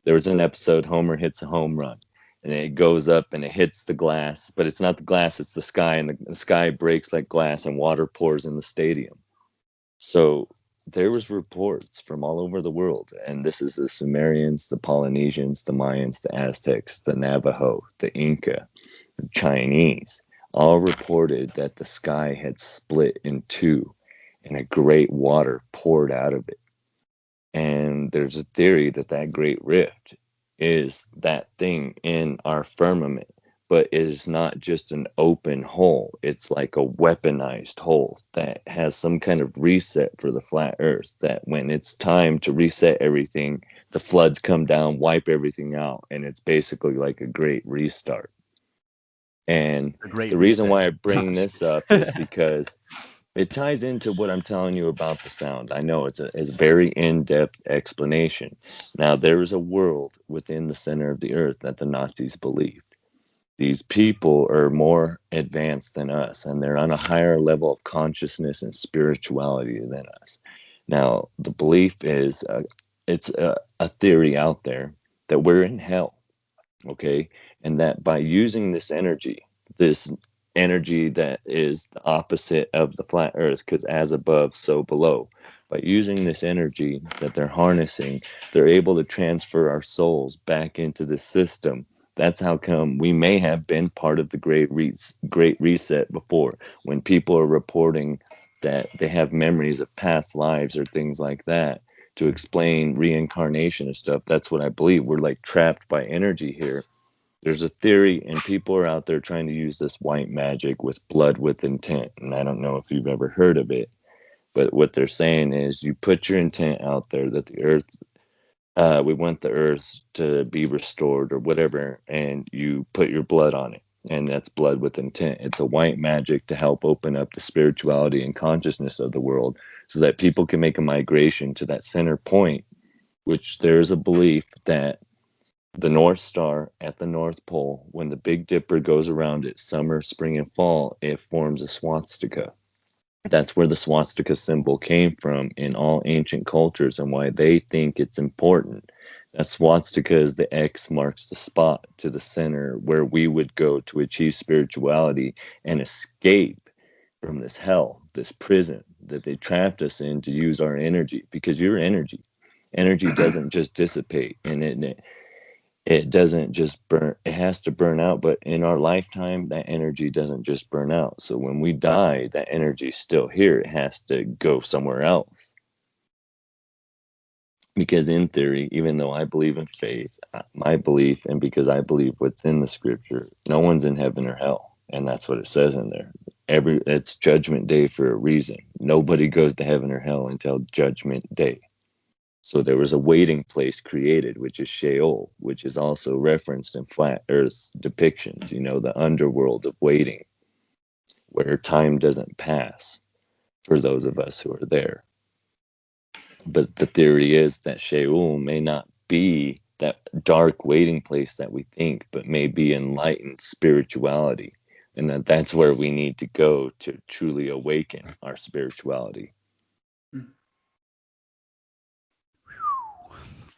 There was an episode, Homer hits a home run, and it goes up and it hits the glass, but it's not the glass, it's the sky, and the sky breaks like glass, and water pours in the stadium. So there was reports from all over the world, and this is the Sumerians, the Polynesians, the Mayans, the Aztecs, the Navajo, the Inca, the Chinese, all reported that the sky had split in two and a great water poured out of it. And there's a theory that that great rift is that thing in our firmament, but it is not just an open hole. It's like a weaponized hole that has some kind of reset for the flat earth, that when it's time to reset everything, the floods come down, wipe everything out, and it's basically like a great restart. And A great the reason reset. why I bring this up is because it ties into what I'm telling you about the sound. I know it's a very in-depth explanation. Now, there is a world within the center of the earth that the Nazis believed. These people are more advanced than us, and they're on a higher level of consciousness and spirituality than us. Now, the belief is it's a theory out there that we're in hell, okay? And that by using this energy that is the opposite of the flat earth, because as above, so below, by using this energy that they're harnessing, they're able to transfer our souls back into the system. That's how come we may have been part of the great reset before, when people are reporting that they have memories of past lives or things like that to explain reincarnation and stuff. That's what I believe. We're like trapped by energy here. There's a theory, and people are out there trying to use this white magic with blood with intent. And I don't know if you've ever heard of it, but what they're saying is you put your intent out there that the earth, we want the earth to be restored or whatever, and you put your blood on it. And that's blood with intent. It's a white magic to help open up the spirituality and consciousness of the world so that people can make a migration to that center point, which there is a belief that the North Star at the North Pole, when the Big Dipper goes around it, summer, spring, and fall, it forms a swastika. That's where the swastika symbol came from in all ancient cultures and why they think it's important. That swastika is the X marks the spot to the center where we would go to achieve spirituality and escape from this hell, this prison that they trapped us in to use our energy. Because your energy doesn't just dissipate, and it doesn't just burn, it has to burn out, but in our lifetime that energy doesn't just burn out. So when we die, that energy is still here. It has to go somewhere else. Because in theory, even though I believe in faith, my belief, and because I believe what's in the scripture, no one's in heaven or hell, and that's what it says in there. It's judgment day for a reason. Nobody goes to heaven or hell until judgment day. So there was a waiting place created, which is Sheol, which is also referenced in Flat Earth's depictions, the underworld of waiting, where time doesn't pass for those of us who are there. But the theory is that Sheol may not be that dark waiting place that we think, but may be enlightened spirituality. And that's where we need to go to truly awaken our spirituality.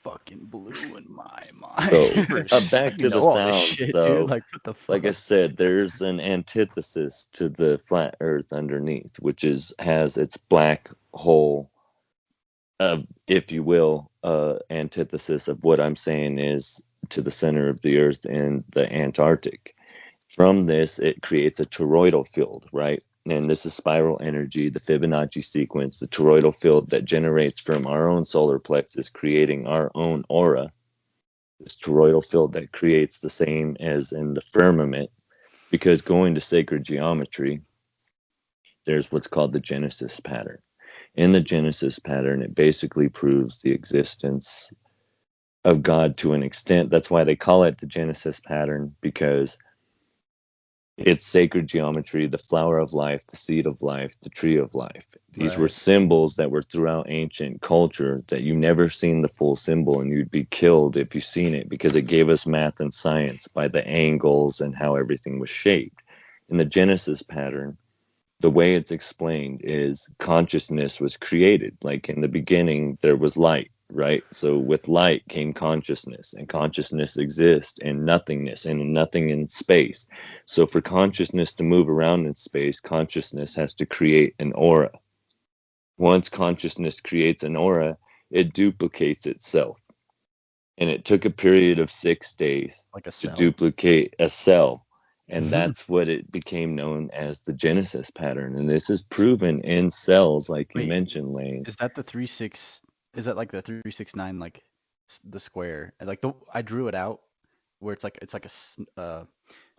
Fucking blew in my mind. So back to the sounds, shit, though. dude. Like, what the fuck? Like I said, there's an antithesis to the flat Earth underneath, which has its black hole, if you will, antithesis of what I'm saying is to the center of the Earth in the Antarctic. From this, it creates a toroidal field, right? And this is spiral energy, the Fibonacci sequence, the toroidal field that generates from our own solar plexus, creating our own aura. This toroidal field that creates the same as in the firmament, because going to sacred geometry, there's what's called the Genesis pattern. In the Genesis pattern, it basically proves the existence of God to an extent. That's why they call it the Genesis pattern, because it's sacred geometry, the flower of life, the seed of life, the tree of life. These were symbols that were throughout ancient culture that you never seen the full symbol, and you'd be killed if you seen it, because it gave us math and science by the angles and how everything was shaped. In the Genesis pattern, the way it's explained is consciousness was created. Like in the beginning, there was light, right? So with light came consciousness, and consciousness exists in nothingness and nothing in space. So for consciousness to move around in space, consciousness has to create an aura. Once consciousness creates an aura, it duplicates itself. And it took a period of 6 days to duplicate a cell. And that's what it became known as the Genesis pattern. And this is proven in cells, like you mentioned, Lane. Is that the 3-6? Is that like the 369, like the square? Like I drew it out where it's like a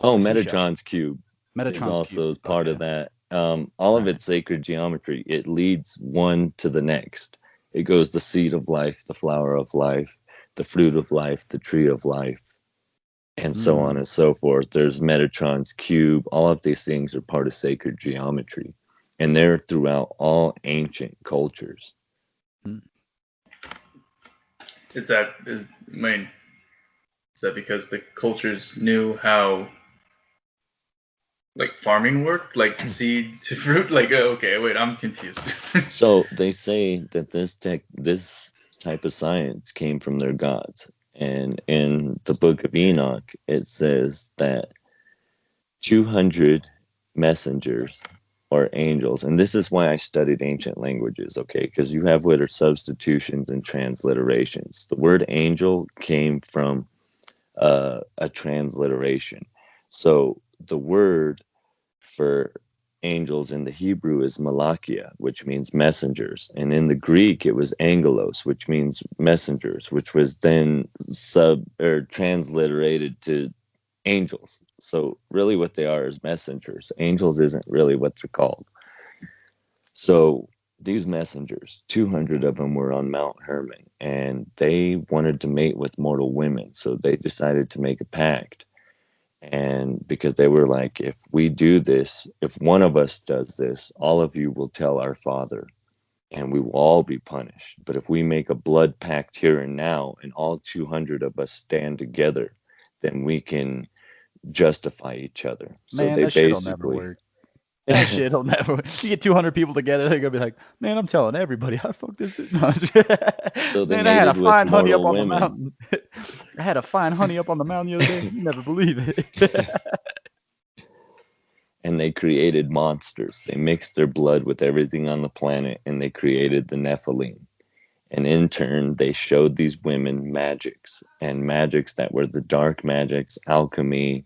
Metatron's cube is Metatron's also cube. part of that. All of it's sacred geometry. It leads one to the next. It goes the seed of life, the flower of life, the fruit of life, the tree of life, and so on and so forth. There's Metatron's cube. All of these things are part of sacred geometry, and they're throughout all ancient cultures. Is that because the cultures knew how like farming worked, like seed to fruit? Like, okay, wait, I'm confused. So they say that this type of science came from their gods. And in the book of Enoch, it says that 200 messengers or angels, and this is why I studied ancient languages, okay? Because you have what are substitutions and transliterations. The word angel came from a transliteration. So the word for angels in the Hebrew is malakia, which means messengers. And in the Greek, it was angelos, which means messengers, which was then transliterated to angels. So really what they are is messengers. Angels isn't really what they're called. So these messengers, 200 of them were on Mount Hermon, and they wanted to mate with mortal women. So they decided to make a pact. And because they were like, if we do this, if one of us does this, all of you will tell our father and we will all be punished. But if we make a blood pact here and now and all 200 of us stand together, then we can justify each other. So Man, they that shit'll never basically work. That shit'll never work. You get 200 people together, they're gonna be like, man, I'm telling everybody I fucked this bitch. No. So they Man, I had a mated with fine honey up mortal on the women. mountain. I had a fine honey up on the mountain the other day. You never believe it. And they created monsters. They mixed their blood with everything on the planet and they created the Nephilim. And in turn, they showed these women magics and magics that were the dark magics, alchemy,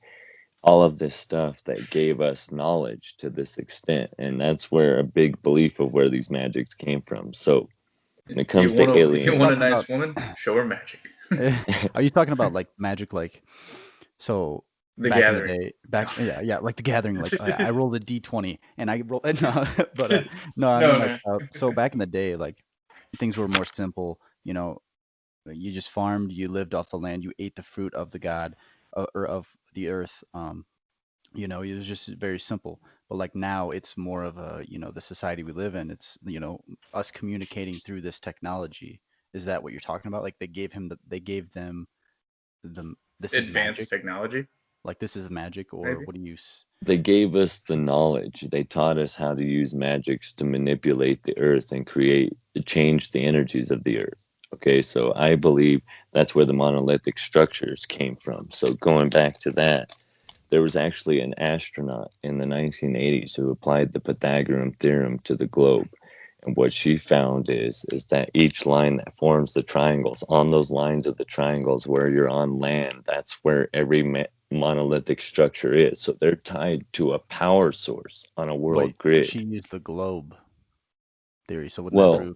all of this stuff that gave us knowledge to this extent. And that's where a big belief of where these magics came from. So when it comes to You aliens, want a nice woman? Show her magic. Are you talking about like magic, like so? The back Gathering. in the day, yeah, like the Gathering. Like I rolled a d20 and I rolled no, but no, I mean like so back in the day, like things were more simple. You know, you just farmed, you lived off the land, you ate the fruit of the god or of the earth. You know, it was just very simple. But like now, it's more of a the society we live in. It's us communicating through this technology. Is that what you're talking about? Like they gave them the this is magic. Advanced technology. Like this is magic, or Maybe. what do you? they gave us the knowledge. They taught us how to use magics to manipulate the earth and change the energies of the earth. Okay, so I believe that's where the monolithic structures came from. So going back to that, there was actually an astronaut in the 1980s who applied the Pythagorean theorem to the globe. And what she found is that each line that forms the triangles, on those lines of the triangles where you're on land, that's where every monolithic structure is. So they're tied to a power source on a world Wait, grid. she used the globe theory. So Well,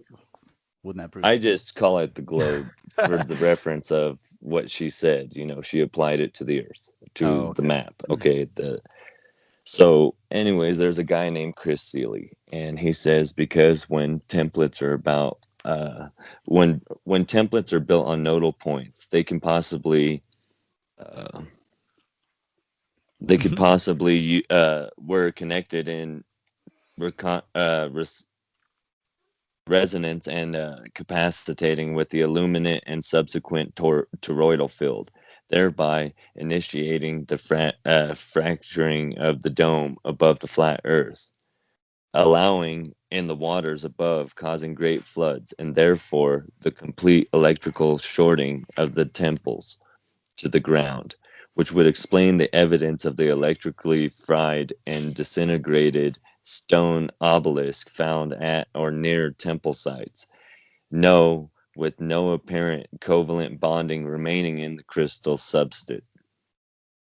wouldn't that prove? I just call it the globe for the reference of what she said. She applied it to the earth, to the map. Okay, So, anyways, there's a guy named Chris Seeley, and he says because when templates are about when templates are built on nodal points, they can possibly were connected in resonance and capacitating with the illuminant and subsequent toroidal field, thereby initiating the fracturing of the dome above the flat earth, allowing in the waters above, causing great floods, and therefore the complete electrical shorting of the temples to the ground, which would explain the evidence of the electrically fried and disintegrated stone obelisk found at or near temple sites. No, with no apparent covalent bonding remaining in the crystal substance.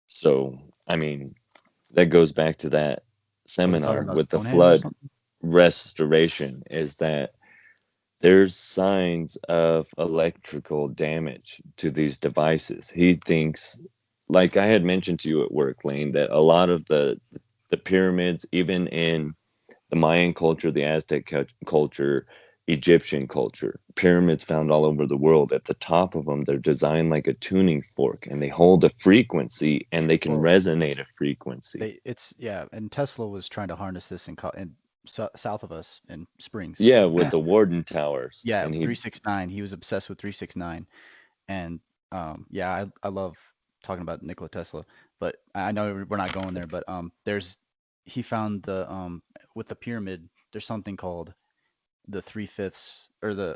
So, I mean, that goes back to that seminar with the flood restoration, is that there's signs of electrical damage to these devices. He thinks, like I had mentioned to you at work, Lane, that a lot of the pyramids, even in the Mayan culture, the Aztec culture, Egyptian culture. Pyramids found all over the world. At the top of them, they're designed like a tuning fork, and they hold a frequency, and they can Well, resonate a frequency. and Tesla was trying to harness this in south of us in Springs. Yeah, with the Warden Towers, Yeah, and he 369. He was obsessed with 369, and yeah, I love talking about Nikola Tesla, but I know we're not going there. But he found the with the pyramid. There's something called the 3/5 or the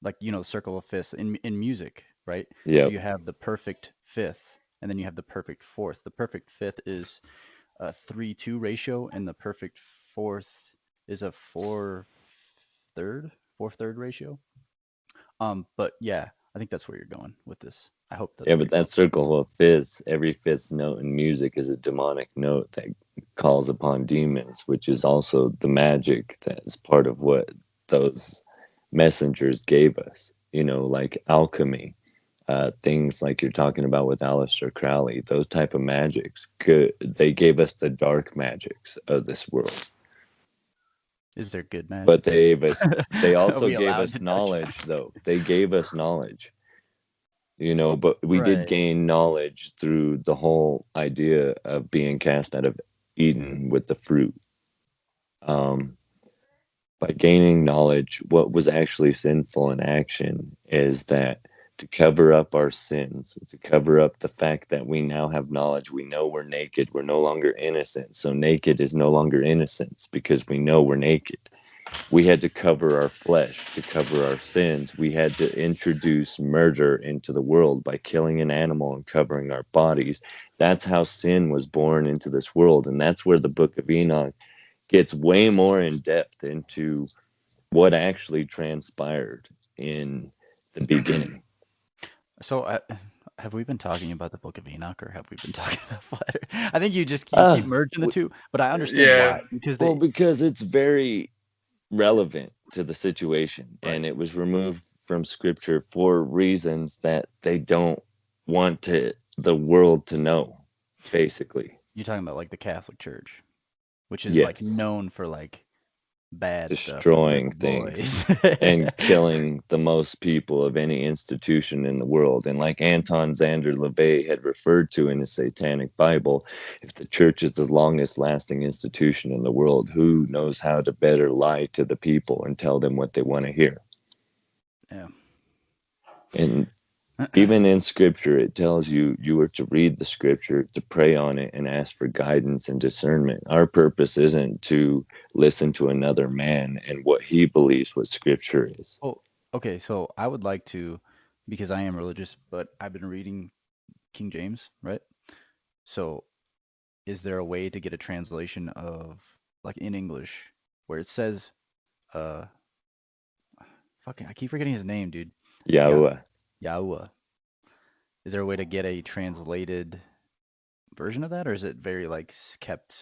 like the circle of fifths in music, right? So yep. you have the perfect fifth, and then you have the perfect fourth. The perfect fifth is a 3-2 ratio, and the perfect fourth is a 4/3 ratio. But yeah, I think that's where you're going with this. I hope that's Yeah, where but you're going. that circle of fifths, every fifth note in music is a demonic note that calls upon demons, which is also the magic that is part of what those messengers gave us. Like alchemy, things like you're talking about with Aleister Crowley, those type of magics. They gave us the dark magics of this world, Is there good but magics? they Are also we gave allowed us to touch? knowledge, though. They gave us knowledge. But we did Right. gain knowledge through the whole idea of being cast out of Eden with the fruit. Um, by gaining knowledge, what was actually sinful in action is that to cover up our sins, to cover up the fact that we now have knowledge, we know we're naked, we're no longer innocent. So naked is no longer innocence because we know we're naked. We had to cover our flesh, to cover our sins. We had to introduce murder into the world by killing an animal and covering our bodies. That's how sin was born into this world. And that's where the book of Enoch gets way more in depth into what actually transpired in the beginning. So have we been talking about the Book of Enoch, or have we been talking about flat Earth? I think you keep Uh, merging the two, but I understand Yeah. why because well, they because it's very relevant to the situation, right. and it was removed from scripture for reasons that they don't want the world to know, basically. You're talking about like the Catholic Church, which is like Yes, known for like bad stuff with destroying little things boys. and killing the most people of any institution in the world. And like Anton Zander LaVey had referred to in his Satanic Bible, if the church is the longest lasting institution in the world, who knows how to better lie to the people and tell them what they want to hear? Yeah. And even in scripture, it tells you are to read the scripture, to pray on it, and ask for guidance and discernment. Our purpose isn't to listen to another man and what he believes what scripture is. Well, okay, so I would like to, because I am religious, but I've been reading King James, right? So is there a way to get a translation of like in English where it says uh fucking I keep forgetting his name, dude. Yeah, Yahweh. Yahuwah. Is there a way to get a translated version of that, or is it very like kept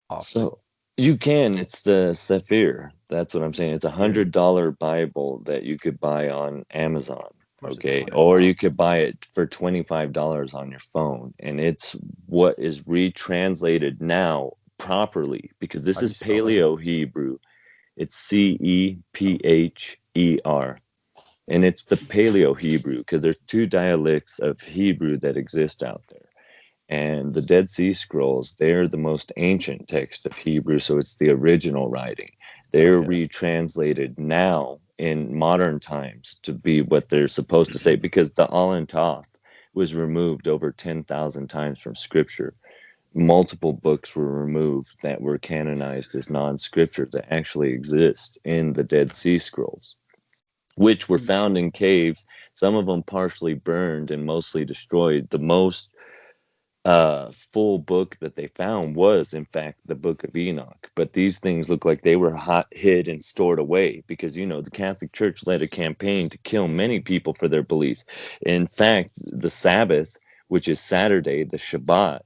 off the So you can. It's the Sephir. That's what I'm saying. It's sphere? $100 Bible that you could buy on Amazon. Of course, it's Okay. 100. Or Wow. you could buy it for $25 on your phone. And it's what is retranslated now properly because this How do is you spell that? Paleo Hebrew. It's Cepher. And it's the Paleo Hebrew because there's two dialects of Hebrew that exist out there. And the Dead Sea Scrolls, they're the most ancient text of Hebrew, so it's the original writing. They're Okay. retranslated now in modern times to be what they're supposed to say because the Alan Toth was removed over 10,000 times from scripture. Multiple books were removed that were canonized as non-scripture that actually exist in the Dead Sea Scrolls, which were found in caves, some of them partially burned and mostly destroyed. The most full book that they found was, in fact, the Book of Enoch. But these things look like they were hid and stored away because, the Catholic Church led a campaign to kill many people for their beliefs. In fact, the Sabbath, which is Saturday, the Shabbat,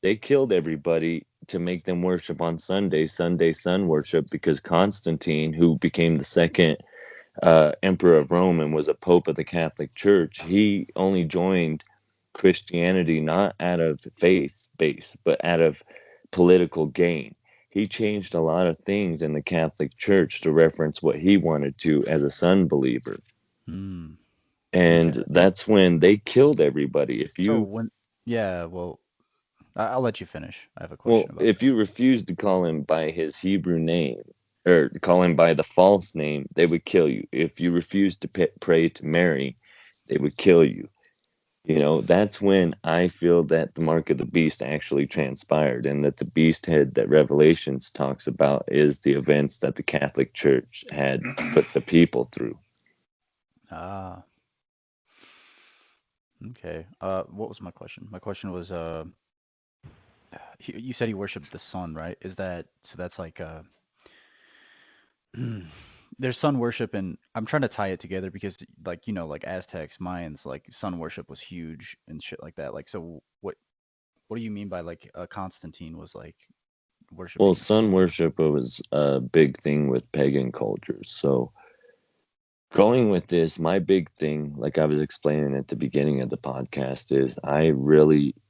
they killed everybody to make them worship on Sunday, Sunday sun worship, because Constantine, who became the second emperor of Rome and was a pope of the Catholic Church, he only joined Christianity not out of faith base, but out of political gain. he changed a lot of things in the Catholic Church to reference what he wanted to as a sun believer. Hmm. And Okay. that's when they killed everybody. So yeah, well, I'll let you finish. I have a question about If that. you refused to call him by his Hebrew name or call him by the false name, they would kill you. If you refused to pray to Mary, they would kill you. That's when I feel that the mark of the beast actually transpired, and that the beast head that Revelations talks about is the events that the Catholic Church had put the people through. Ah, okay. What was my question? My question was, you said he worshipped the sun, right? Is that so? That's like there's sun worship, and I'm trying to tie it together because, like, like Aztecs, Mayans, like sun worship was huge and shit like that. Like, so what do you mean by like Constantine was like Well, worshiping the sun sun? worship was a big thing with pagan cultures. So, going with this, my big thing, like I was explaining at the beginning of the podcast, is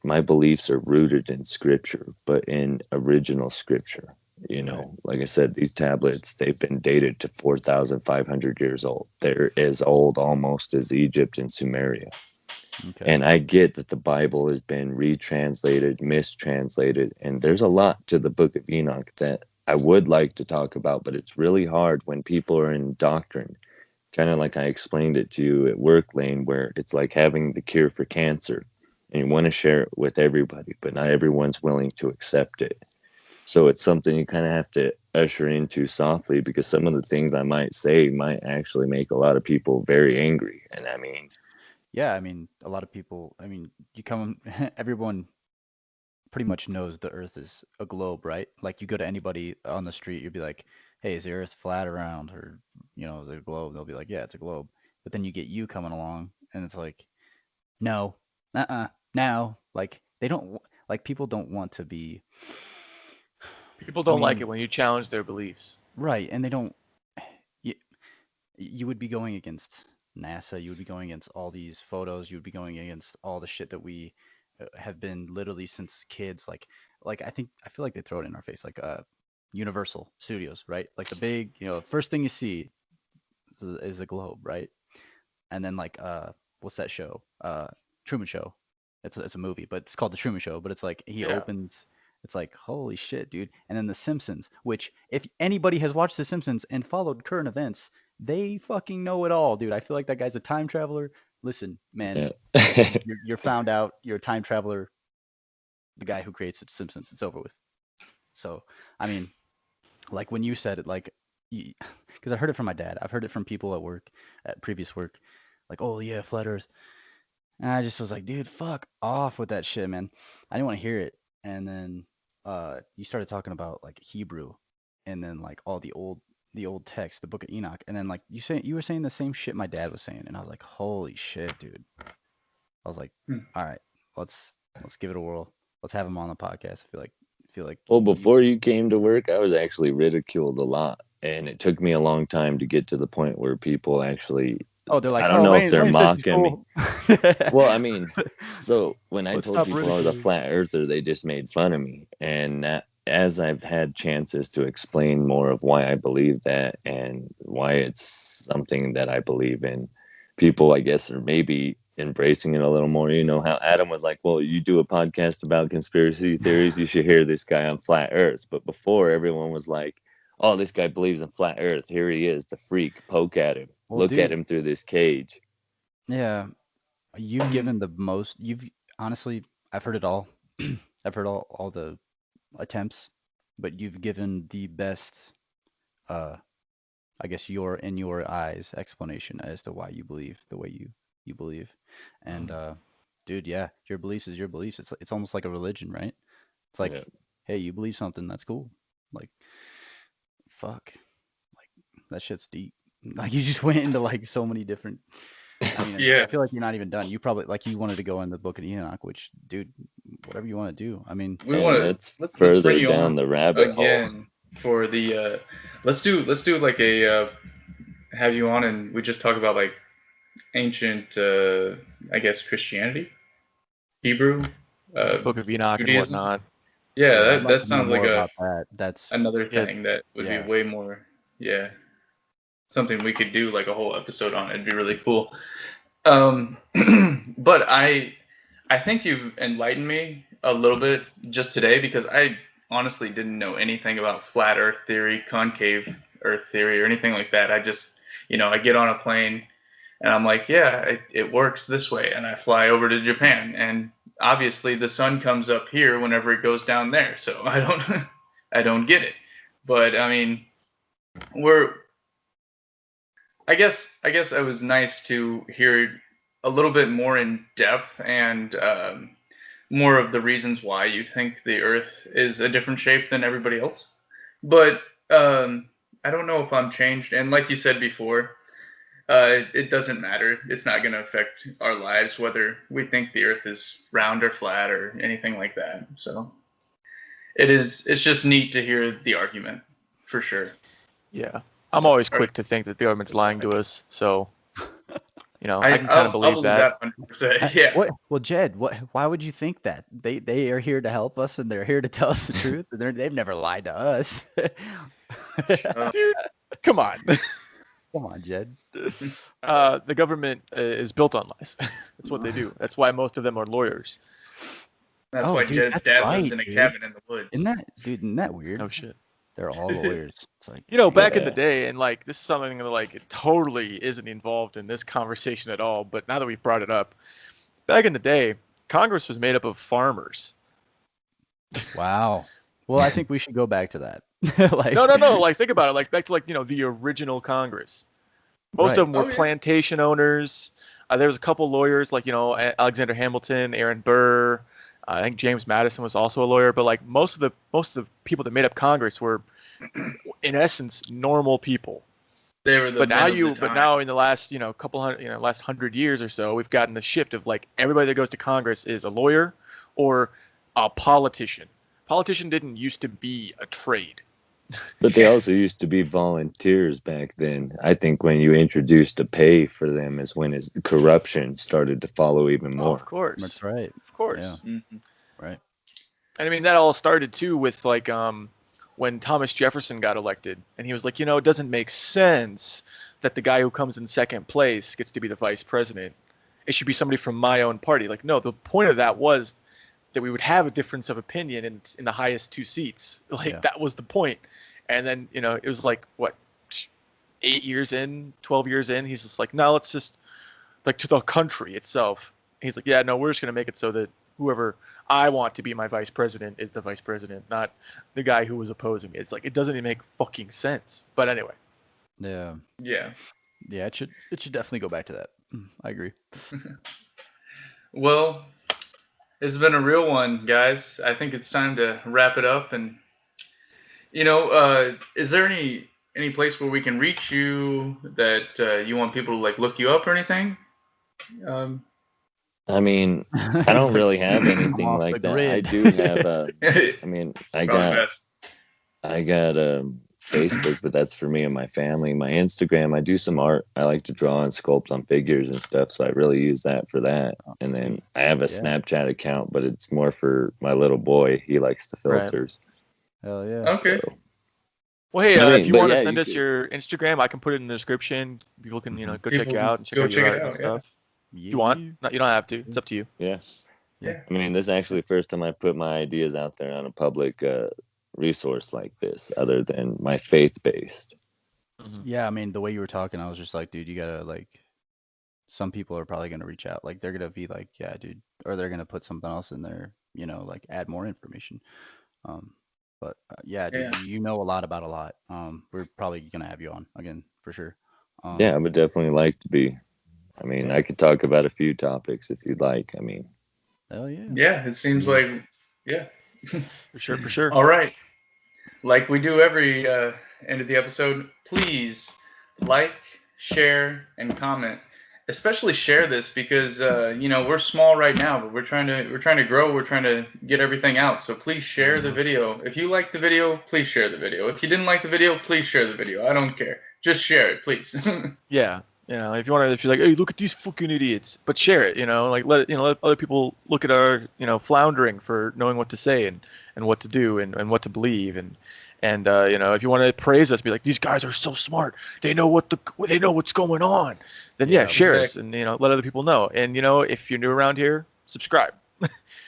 my beliefs are rooted in scripture, but in original scripture. Right. Like I said, these tablets, they've been dated to 4,500 years old. They're as old almost as Egypt and Sumeria. Okay. And I get that the Bible has been retranslated, mistranslated, and there's a lot to the book of Enoch that I would like to talk about, but it's really hard when people are in doctrine. Kind of like I explained it to you at work, Lane, where it's like having the cure for cancer and you want to share it with everybody, but not everyone's willing to accept it. So it's something you kind of have to usher into softly, because some of the things I might say might actually make a lot of people very angry. And I mean, Yeah, I mean, a lot of people, I mean, everyone pretty much knows the Earth is a globe, right? Like you go to anybody on the street, you'd be like, "Hey, is the Earth flat or round, or is it a globe?" They'll be like, "Yeah, it's a globe." But then you get you coming along, and it's like, "No, now." Like they don't like people don't want to be. People I don't like mean, it when you challenge their beliefs. right, and they don't. You, you would be going against NASA. You would be going against all these photos. You would be going against all the shit that we have been literally since kids. Like I feel like they throw it in our face. Like Universal Studios, right? Like the big, first thing you see is the globe, right? And then like what's that show? Truman Show. It's a movie, but it's called The Truman Show. But it's like he Yeah. opens. It's like holy shit, dude. And then The Simpsons, which if anybody has watched The Simpsons and followed current events, they fucking know it all, dude. I feel like that guy's a time traveler. Listen, man, yeah. you're found out. You're a time traveler. The guy who creates The Simpsons. It's over with. So I mean, like when you said it, like, because I heard it from my dad. I've heard it from people at work, at previous work, like, oh yeah, flat Earth. And I just was like, dude, fuck off with that shit, man. I didn't want to hear it. And then you started talking about like Hebrew, and then like all the old text, the Book of Enoch, and then like you were saying the same shit my dad was saying, and I was like, holy shit, dude. I was like, Hmm. all right, let's give it a whirl. Let's have him on the podcast. I feel like Well, you. before you came to work, I was actually ridiculed a lot. And it took me a long time to get to the point where people actually, Oh, they're like, I don't oh, know if they're Lane says he's mocking me. cool. Well, I mean, so when I Let's told stop people I was a ridiculing. flat earther, they just made fun of me. And as I've had chances to explain more of why I believe that and why it's something that I believe in, people, I guess, are maybe embracing it a little more. You know how Adam was like, well, you do a podcast about conspiracy theories, you should hear this guy on flat earth. But before, everyone was like, oh, this guy believes in flat earth. Here he is, the freak. Poke at him. Well, Look at dude, him through this cage. yeah, you've Hmm. given the most. You've honestly, I've heard it all. I've heard all the attempts, but you've given the best, uh, I guess your in your eyes explanation as to why you believe the way you believe. And dude, yeah, your beliefs is your beliefs. It's almost like a religion, right? It's Yeah. like, hey, you believe something, that's cool. Like, fuck, like that shit's deep. Like you just went into like so many different. I mean, Yeah, I feel like you're not even done. You probably like you wanted to go in the Book of Enoch, which, dude, whatever you want to do. I mean, we And want to that's let's bring further you down on the rabbit hole. again for the let's do like a have you on and we just talk about like ancient I guess Christianity, Hebrew, Book of Enoch and Judaism. whatnot. Yeah, I'd like that to know sounds like more about that. That's another Yeah. thing that would be Yeah. way more, yeah, something we could do like a whole episode on. It'd be really cool. But I think you've enlightened me a little bit just today, because I honestly didn't know anything about flat Earth theory, concave Earth theory, or anything like that. I just, I get on a plane and I'm like, yeah, it works this way, and I fly over to Japan, and obviously the sun comes up here whenever it goes down there. So I don't, I don't get it. But I mean, we're I guess it was nice to hear a little bit more in depth, and more of the reasons why you think the Earth is a different shape than everybody else. But I don't know if I'm changed. And like you said before, it doesn't matter. It's not going to affect our lives whether we think the Earth is round or flat or anything like that. So it's just neat to hear the argument, for sure. Yeah. I'm always quick to think that the government's lying to us, so I can kind of I believe believe that. that 100%. Yeah. What? Well, Jed, why would you think that? They are here to help us, and they're here to tell us the truth. They've never lied to us. Dude, come on. Come on, Jed. The government is built on lies. That's what they do. That's why most of them are lawyers. That's Oh, why dude, Jed's that's dad right, lives in a dude. cabin in the woods. Isn't that weird? No shit. They're all lawyers. It's like, Back in the Yeah. day, and like this is something that like it totally isn't involved in this conversation at all, but now that we've brought it up, back in the day, Congress was made up of farmers. wow. Well, I think we should go back to that. Like, No. Like think about it. Like back to like the original Congress. Most right. of them were Oh, yeah. plantation owners. There was a couple lawyers like Alexander Hamilton, Aaron Burr. I think James Madison was also a lawyer. But like most of the people that made up Congress were, in essence, normal people. They were the But men now of the time. now in the last last 100 years or so, we've gotten the shift of like everybody that goes to Congress is a lawyer or a politician. Politician didn't used to be a trade. But they also used to be volunteers back then. I think when you introduced a pay for them is when his corruption started to follow even Oh, more. of course, That's right. of course. Yeah. Mhm. Right. And I mean that all started too with like when Thomas Jefferson got elected, and he was like, it doesn't make sense that the guy who comes in second place gets to be the vice president. It should be somebody from my own party. Like, no, the point of that was that we would have a difference of opinion in the highest two seats. Like Yeah. that was the point. And then it was like what 8 years in, 12 years in, he's just like, no, let's just like to the country itself. He's like, yeah, no, we're just gonna make it so that whoever I want to be my vice president is the vice president, not the guy who was opposing me. It's like it doesn't even make fucking sense. But anyway, Yeah. Yeah. Yeah. It should definitely go back to that. I agree. Well, it's been a real one, guys. I think it's time to wrap it up. And is there any place where we can reach you that you want people to like look you up or anything? I mean, I don't really have anything Off like the that. grid. I do have I mean, I Probably got best. Facebook, but that's for me and my family. My Instagram, I do some art. I like to draw and sculpt on figures and stuff, so I really use that for that. And then I have a Yeah. Snapchat account, but it's more for my little boy. He likes the Right. filters. Hell yeah. Okay. So, well, hey, I mean, if you but want to yeah, send you us could- your Instagram, I can put it in the description. People can go check People you out and check go out your check it art and out, yeah. stuff. If you want? No, you don't have to. It's up to you. yeah. Yeah. I mean, this is actually the first time I put my ideas out there on a public resource like this, other than my faith-based. Mhm. Yeah. I mean, the way you were talking, I was just like, dude, you gotta like. Some people are probably gonna reach out. Like they're gonna be like, yeah, dude, or they're gonna put something else in there. Like add more information. But yeah, dude, Yeah. you know a lot about a lot. We're probably gonna have you on again for sure. Yeah, I would definitely like to be. I mean, I could talk about a few topics if you'd like. I mean, Hell yeah. Yeah, it seems like, yeah. For sure, for sure. All right. Like we do every end of the episode, please like, share, and comment. Especially share this because we're small right now, but we're trying to grow. We're trying to get everything out. So please share the video. If you like the video, please share the video. If you didn't like the video, please share the video. I don't care. Just share it, please. Yeah. You know, if you're like, hey, look at these fucking idiots, but share it. You know, like let other people look at our floundering for knowing what to say and what to do and what to believe and if you want to praise us, be like, these guys are so smart. They know what's going on. Then Yeah, share us exactly. and let other people know. And if you're new around here, subscribe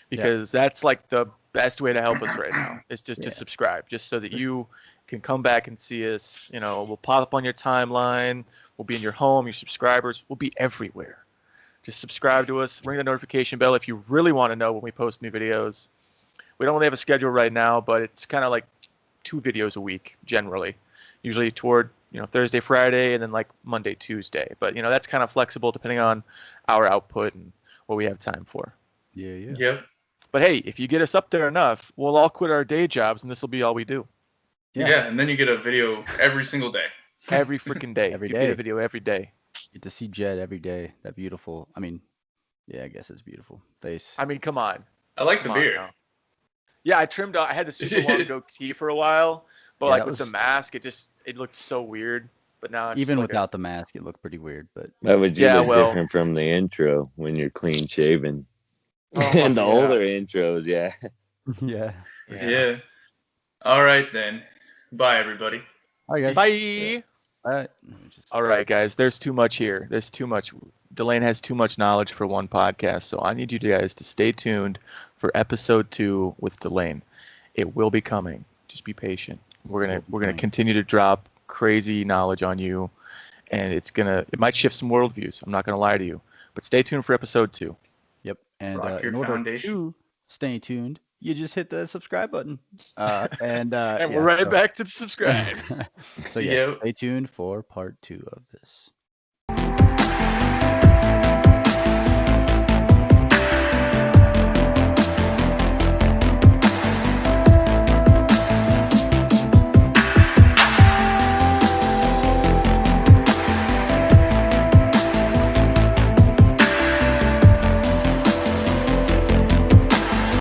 because that's like the best way to help us right now. Is just to subscribe, just so that you can come back and see us. We'll pop up on your timeline. We'll be in your home, your subscribers. We'll be everywhere. Just subscribe to us. Ring the notification bell if you really want to know when we post new videos. We don't really have a schedule right now, but it's kind of like 2 videos a week generally. Usually toward Thursday, Friday, and then like Monday, Tuesday. But that's kind of flexible depending on our output and what we have time for. Yeah. Yep. But hey, if you get us up there enough, we'll all quit our day jobs and this will be all we do. Yeah, and then you get a video every single day. Every freaking day. Every you day. get a video every day. Get to see Jed every day. That beautiful. I mean, yeah, I guess it's beautiful face. I mean, come on. I like Come the on beard. now. Yeah, I trimmed out. I had the super long goatee for a while, but Yeah, like that with the was- mask, it looked so weird. But now it's Even just like without the mask, it looked pretty weird. But That would you Yeah, look well- different from the intro when you're clean shaven. Oh, And the yeah. older intros, yeah. yeah. Yeah. All right then. Bye everybody. All right, guys. Bye. All right. All right, guys. There's too much here. There's too much. Delaine has too much knowledge for one podcast, so I need you guys to stay tuned for episode 2 with Delaine. It will be coming. Just be patient. We're gonna continue to drop crazy knowledge on you, and it might shift some worldviews. I'm not gonna lie to you, but stay tuned for episode 2. Yep. And Rock your in order foundation. to stay tuned, you just hit the subscribe button. And And we're right back to the subscribe. So yes, Yep. stay tuned for part 2 of this.